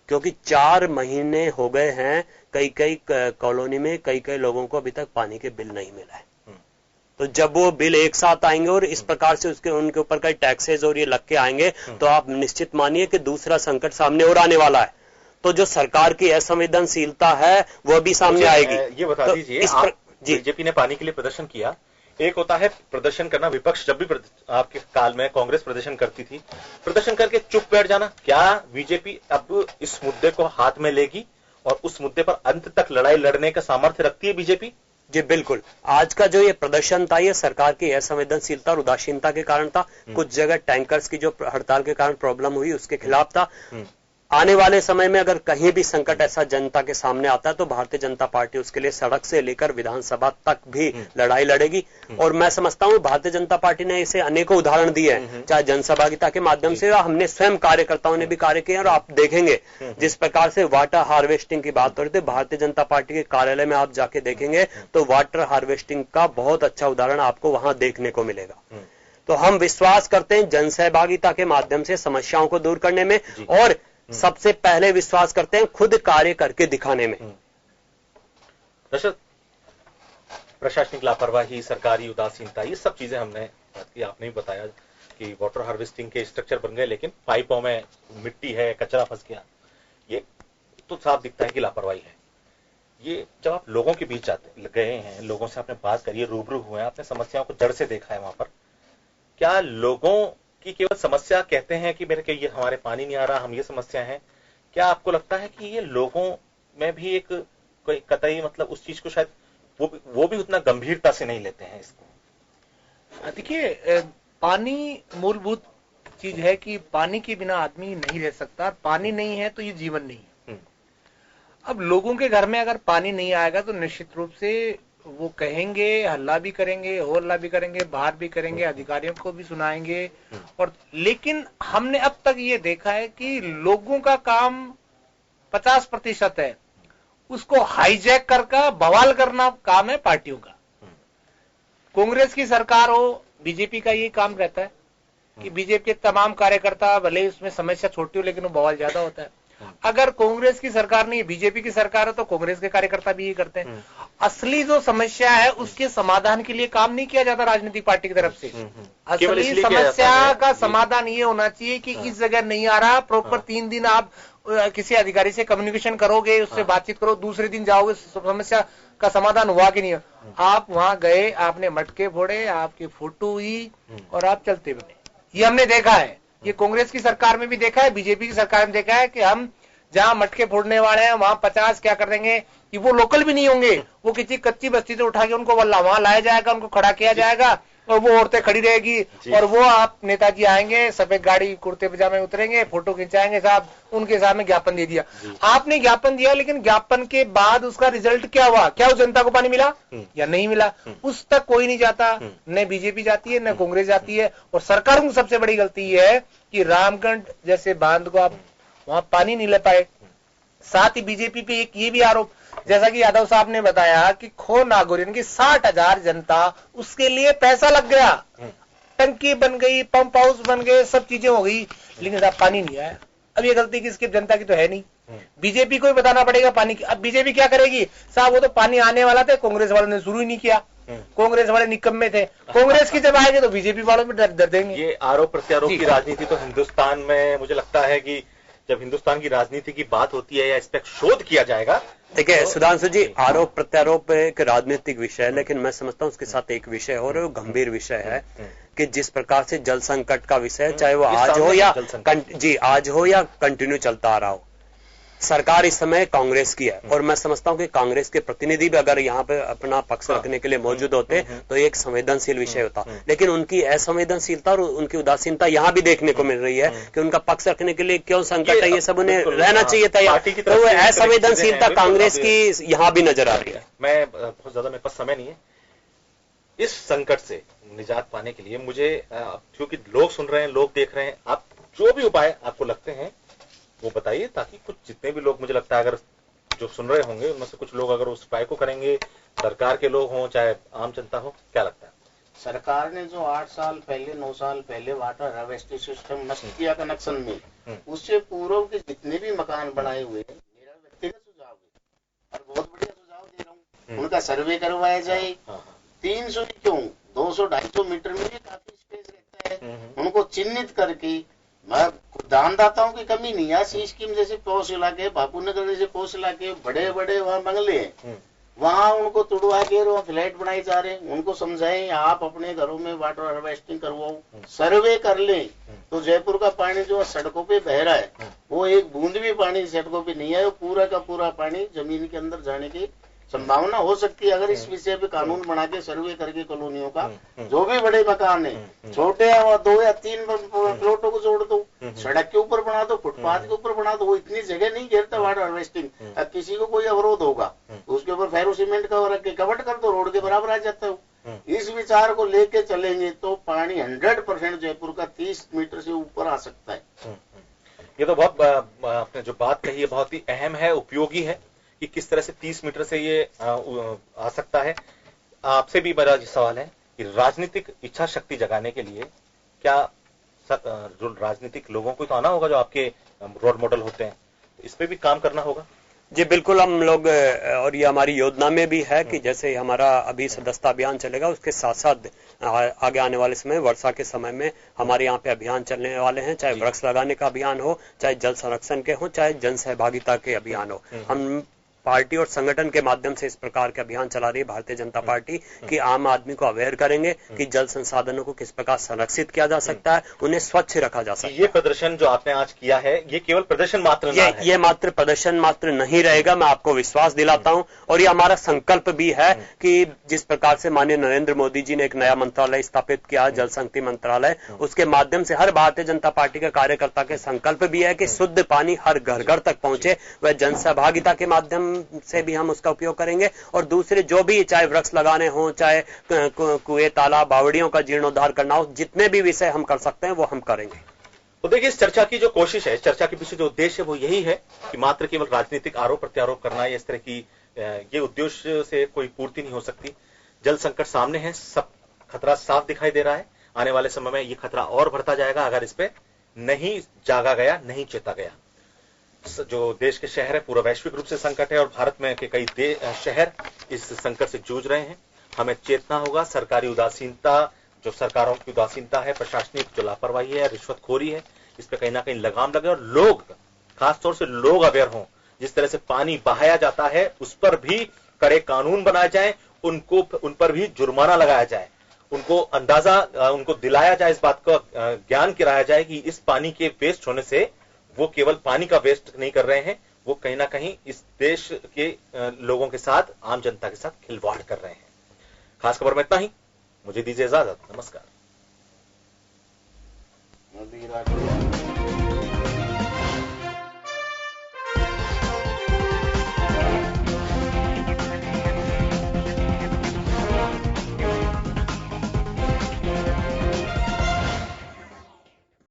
क्योंकि 4 महीने हो गए हैं, कई कॉलोनी में कई लोगों को अभी तक पानी के बिल नहीं मिला है। तो जब वो बिल एक साथ आएंगे और इस प्रकार से उनके ऊपर कई टैक्सेस और ये लग के आएंगे, तो आप निश्चित मानिए कि दूसरा संकट सामने और आने वाला है। तो जो सरकार की असंवेदनशीलता है वो भी सामने आएगी। ये बता दीजिए, बीजेपी ने पानी के लिए प्रदर्शन किया। एक होता है प्रदर्शन करना, विपक्ष जब भी आपके काल में कांग्रेस प्रदर्शन करती थी, प्रदर्शन करके चुप बैठ जाना। क्या बीजेपी अब इस मुद्दे को हाथ में लेगी और उस मुद्दे पर अंत तक लड़ाई लड़ने का सामर्थ्य रखती है बीजेपी? जी बिल्कुल। आज का जो ये प्रदर्शन था, ये सरकार की असंवेदनशीलता और उदासीनता के कारण था। कुछ जगह टैंकर्स की जो हड़ताल के कारण प्रॉब्लम हुई, उसके खिलाफ था। आने वाले समय में अगर कहीं भी संकट ऐसा जनता के सामने आता है, तो भारतीय जनता पार्टी उसके लिए सड़क से लेकर विधानसभा तक भी लड़ाई लड़ेगी। और मैं समझता हूं भारतीय जनता पार्टी ने इसे अनेकों उदाहरण दिए हैं, चाहे जनसहभागिता के माध्यम से, या हमने स्वयं कार्यकर्ताओं ने भी कार्य किए। और आप देखेंगे जिस प्रकार से वाटर हार्वेस्टिंग की बात हो रही थी, भारतीय जनता पार्टी के कार्यालय में आप जाके देखेंगे तो वाटर हार्वेस्टिंग का बहुत अच्छा उदाहरण आपको वहां देखने को मिलेगा। तो हम विश्वास करते हैं जनसहभागिता के माध्यम से समस्याओं को दूर करने में, और सबसे पहले विश्वास करते हैं खुद कार्य करके दिखाने में। प्रशासनिक लापरवाही, सरकारी उदासीनता, ये सब चीजें हमने बात की। आपने भी बताया कि वाटर हार्वेस्टिंग के स्ट्रक्चर बन गए, लेकिन पाइपों में मिट्टी है, कचरा फंस गया। ये तो साफ दिखता है कि लापरवाही है। ये जब आप लोगों के बीच गए हैं, लोगों से आपने बात करी है, रूबरू हुए हैं, आपने समस्याओं को जड़ से देखा है वहां पर, क्या लोगों कि केवल समस्या कहते हैं कि मेरे के ये हमारे पानी नहीं आ रहा, हम ये समस्या है? क्या आपको लगता है कि ये लोगों में भी एक कोई कतई मतलब उस चीज को शायद वो भी उतना गंभीरता से नहीं लेते हैं इसको? देखिए, पानी मूलभूत चीज है कि पानी के बिना आदमी नहीं रह सकता। पानी नहीं है तो ये जीवन नहीं है। अब लोगों के घर में अगर पानी नहीं आएगा तो निश्चित रूप से वो कहेंगे, हल्ला भी करेंगे, होल्ला भी करेंगे, बाहर भी करेंगे, अधिकारियों को भी सुनाएंगे। और लेकिन हमने अब तक ये देखा है कि लोगों का काम 50% है, उसको हाईजैक करके बवाल करना काम है पार्टियों का। कांग्रेस की सरकार हो, बीजेपी का ये काम रहता है कि बीजेपी के तमाम कार्यकर्ता, भले ही उसमें समस्या छोटी हो लेकिन वो बवाल ज्यादा होता है। अगर कांग्रेस की सरकार नहीं, बीजेपी की सरकार है, तो कांग्रेस के कार्यकर्ता भी ये करते हैं। असली जो समस्या है उसके समाधान के लिए काम नहीं किया जाता राजनीतिक पार्टी की तरफ से। असली समस्या का समाधान ये होना चाहिए कि इस जगह नहीं आ रहा, प्रॉपर 3 दिन आप किसी अधिकारी से कम्युनिकेशन करोगे, उससे बातचीत करो, दूसरे दिन जाओगे, समस्या का समाधान हुआ कि नहीं। आप वहां गए, आपने मटके फोड़े, आपकी फोटो हुई और आप चलते बने। ये हमने देखा है, ये कांग्रेस की सरकार में भी देखा है, बीजेपी की सरकार में देखा है कि हम जहां मटके फोड़ने वाले हैं वहां 50 क्या कर देंगे कि वो लोकल भी नहीं होंगे, वो किसी कच्ची बस्ती से उठा के उनको वहां लाया जाएगा, उनको खड़ा किया जाएगा और वो औरतें खड़ी रहेगी और वो आप नेताजी आएंगे, सफेद गाड़ी कुर्ते पजामे उतरेंगे, फोटो खिंचाएंगे, साहब उनके सामने ज्ञापन दे दिया। आपने ज्ञापन दिया, लेकिन ज्ञापन के बाद उसका रिजल्ट क्या हुआ? क्या उस जनता को पानी मिला या नहीं मिला? उस तक कोई नहीं जाता, न बीजेपी जाती है, न कांग्रेस जाती है। और सरकार की सबसे बड़ी गलती यह है कि रामगढ़ जैसे बांध को आप वहां पानी नहीं ले पाए। साथ ही बीजेपी पे एक ये भी आरोप, जैसा कि यादव साहब ने बताया कि खो नागौर की 60,000 जनता, उसके लिए पैसा लग गया, टंकी बन गई, पंप हाउस बन गए, सब चीजें हो गई, लेकिन साहब पानी नहीं आया। अब ये गलती किसकी? जनता की तो है नहीं, बीजेपी को ही बताना पड़ेगा पानी की। अब बीजेपी क्या करेगी? साहब वो तो पानी आने वाला था, कांग्रेस वालों ने शुरू ही नहीं किया, कांग्रेस वाले निकम्मे थे। कांग्रेस की जब आएंगे तो बीजेपी वालों में डर देंगे। ये आरोप प्रत्यारोप की राजनीति तो हिंदुस्तान में, मुझे लगता है कि जब हिंदुस्तान की राजनीति की बात होती है या इस पर शोध किया जाएगा। देखिए सुधांशु जी, आरोप प्रत्यारोप एक राजनीतिक विषय है, लेकिन मैं समझता हूं उसके साथ एक विषय और गंभीर विषय है कि जिस प्रकार से जल संकट का विषय, चाहे वो आज हो या कंटिन्यू चलता आ रहा हो, सरकार इस समय कांग्रेस की है। और मैं समझता हूं कि कांग्रेस के प्रतिनिधि भी अगर यहाँ पे अपना पक्ष रखने के लिए मौजूद होते तो एक संवेदनशील विषय होता, लेकिन उनकी असंवेदनशीलता और उनकी उदासीनता यहाँ भी देखने को मिल रही है कि उनका पक्ष रखने के लिए क्यों संकट है, ये सब उन्हें रहना चाहिए था। तो वो असंवेदनशीलता कांग्रेस की यहाँ भी नजर आ रही है। मैं बहुत ज्यादा मेरे पास समय नहीं है, इस संकट से निजात पाने के लिए मुझे, क्योंकि लोग सुन रहे हैं, लोग देख रहे हैं, आप जो भी उपाय आपको लगते हैं वो बताइए, ताकि कुछ जितने भी लोग, मुझे लगता है अगर जो सुन रहे होंगे उनमें से कुछ लोग अगर उस उपाय को करेंगे, सरकार के लोग हों चाहे आम जनता हो, क्या लगता है? सरकार ने जो 8 साल पहले 9 साल पहले वाटर हार्वेस्टिंग सिस्टम नष्ट किया कनेक्शन में, उससे पूर्व के जितने भी मकान बनाए हुए हैं, मेरा व्यक्तिगत सुझाव है और बहुत बढ़िया सुझाव दे रहा हूँ, उनका सर्वे करवाया जाए। 300 क्यों 200-250 मीटर में भी काफी स्पेस रहता है, उनको चिन्हित करके, मैं दानदाताओं की कमी नहीं है, सी स्कीम जैसे पोस्ट इलाके, बापूनगर जैसे पोस्ट इलाके, बड़े बड़े वहाँ बंगले हैं, वहाँ उनको तुड़वा के वहाँ फ्लैट बनाए जा रहे हैं, उनको समझाएं आप अपने घरों में वाटर हार्वेस्टिंग करवाओ, सर्वे कर लें। तो जयपुर का पानी जो सड़कों पे बह रहा है, वो एक बूंद भी पानी सड़कों पे नहीं है, वो पूरा का पूरा पानी जमीन के अंदर जाने की संभावना हो सकती है अगर इस विषय पे कानून बना के सर्वे करके कॉलोनियों का, जो भी बड़े मकान है, छोटे हैं वो 2 या 3 प्लॉटों को जोड़ दो, सड़क के ऊपर बना दो, फुटपाथ के ऊपर बना दो, वो इतनी जगह नहीं घेरता वाटर हार्वेस्टिंग। अब किसी को कोई अवरोध होगा उसके ऊपर फेरो सीमेंट का रख के कवर कर दो, रोड के बराबर आ जाता है। इस विचार को लेके चलेंगे तो पानी 100% जयपुर का 30 मीटर से ऊपर आ सकता है। ये तो बहुत आपने जो बात कही है बहुत ही अहम है, उपयोगी है कि किस तरह से 30 मीटर से ये आ सकता है। आपसे भी मेरा सवाल है कि राजनीतिक इच्छा शक्ति जगाने के लिए क्या जो राजनीतिक लोगों को तो आना होगा, जो आपके रोल मॉडल होते हैं, इस पे भी काम करना होगा? जी बिल्कुल, हम लोग, और ये हमारी योजना में भी है कि जैसे हमारा अभी सदस्यता अभियान चलेगा, उसके साथ साथ आगे आने वाले समय, वर्षा के समय में हमारे यहाँ पे अभियान चलने वाले हैं, चाहे वृक्ष लगाने का अभियान हो, चाहे जल संरक्षण के हो, चाहे जन सहभागिता के अभियान हो। हम पार्टी और संगठन के माध्यम से इस प्रकार के अभियान चला रही है भारतीय जनता पार्टी कि आम आदमी को अवेयर करेंगे कि जल संसाधनों को किस प्रकार संरक्षित किया जा सकता है, उन्हें स्वच्छ रखा जा सकता है। ये प्रदर्शन जो आपने आज किया है, ये केवल प्रदर्शन मात्र नहीं है, ये मात्र प्रदर्शन मात्र नहीं रहेगा, मैं आपको विश्वास दिलाता हूं। और ये हमारा संकल्प भी है कि जिस प्रकार से माननीय नरेंद्र मोदी जी ने एक नया मंत्रालय स्थापित किया, जल शक्ति मंत्रालय, उसके माध्यम से हर भारतीय जनता पार्टी के कार्यकर्ता के संकल्प भी है कि शुद्ध पानी हर घर घर तक पहुंचे। वह जन सहभागिता के माध्यम से भी हम उसका उपयोग करेंगे, और दूसरे जो भी, चाहे वृक्ष लगाने हो, चाहे कुएं तालाब बावड़ियों का जीर्णोद्धार करना हो, जितने भी विषय हम कर सकते हैं वो हम करेंगे। तो देखिए, इस चर्चा की जो कोशिश है, चर्चा के पीछे जो उद्देश्य है वो यही है कि मात्र केवल राजनीतिक आरोप प्रत्यारोप करना या इस तरह की ये उद्देश्य से कोई पूर्ति नहीं हो सकती। जल संकट सामने है, सब खतरा साफ दिखाई दे रहा है। आने वाले समय में ये खतरा और बढ़ता जाएगा अगर इस पे नहीं जागा गया, नहीं चेता गया। जो देश के शहर है, पूरा वैश्विक रूप से संकट है और भारत में के कई शहर इस संकट से जूझ रहे हैं। हमें चेतना होगा। सरकारी उदासीनता, जो सरकारों की उदासीनता है, प्रशासनिक जो लापरवाही है, रिश्वतखोरी है, इस पे कहीं ना कहीं लगाम लगे और लोग, खासतौर से लोग अवेयर हों। जिस तरह से पानी बहाया जाता है उस पर भी कड़े कानून बनाए जाए, उन पर भी जुर्माना लगाया जाए, उनको अंदाजा, उनको दिलाया जाए, इस बात का ज्ञान कराया जाए कि इस पानी के वेस्ट होने से वो केवल पानी का वेस्ट नहीं कर रहे हैं, वो कहीं ना कहीं इस देश के लोगों के साथ, आम जनता के साथ खिलवाड़ कर रहे हैं। खास खबर में इतना ही, मुझे दीजिए इजाजत। नमस्कार।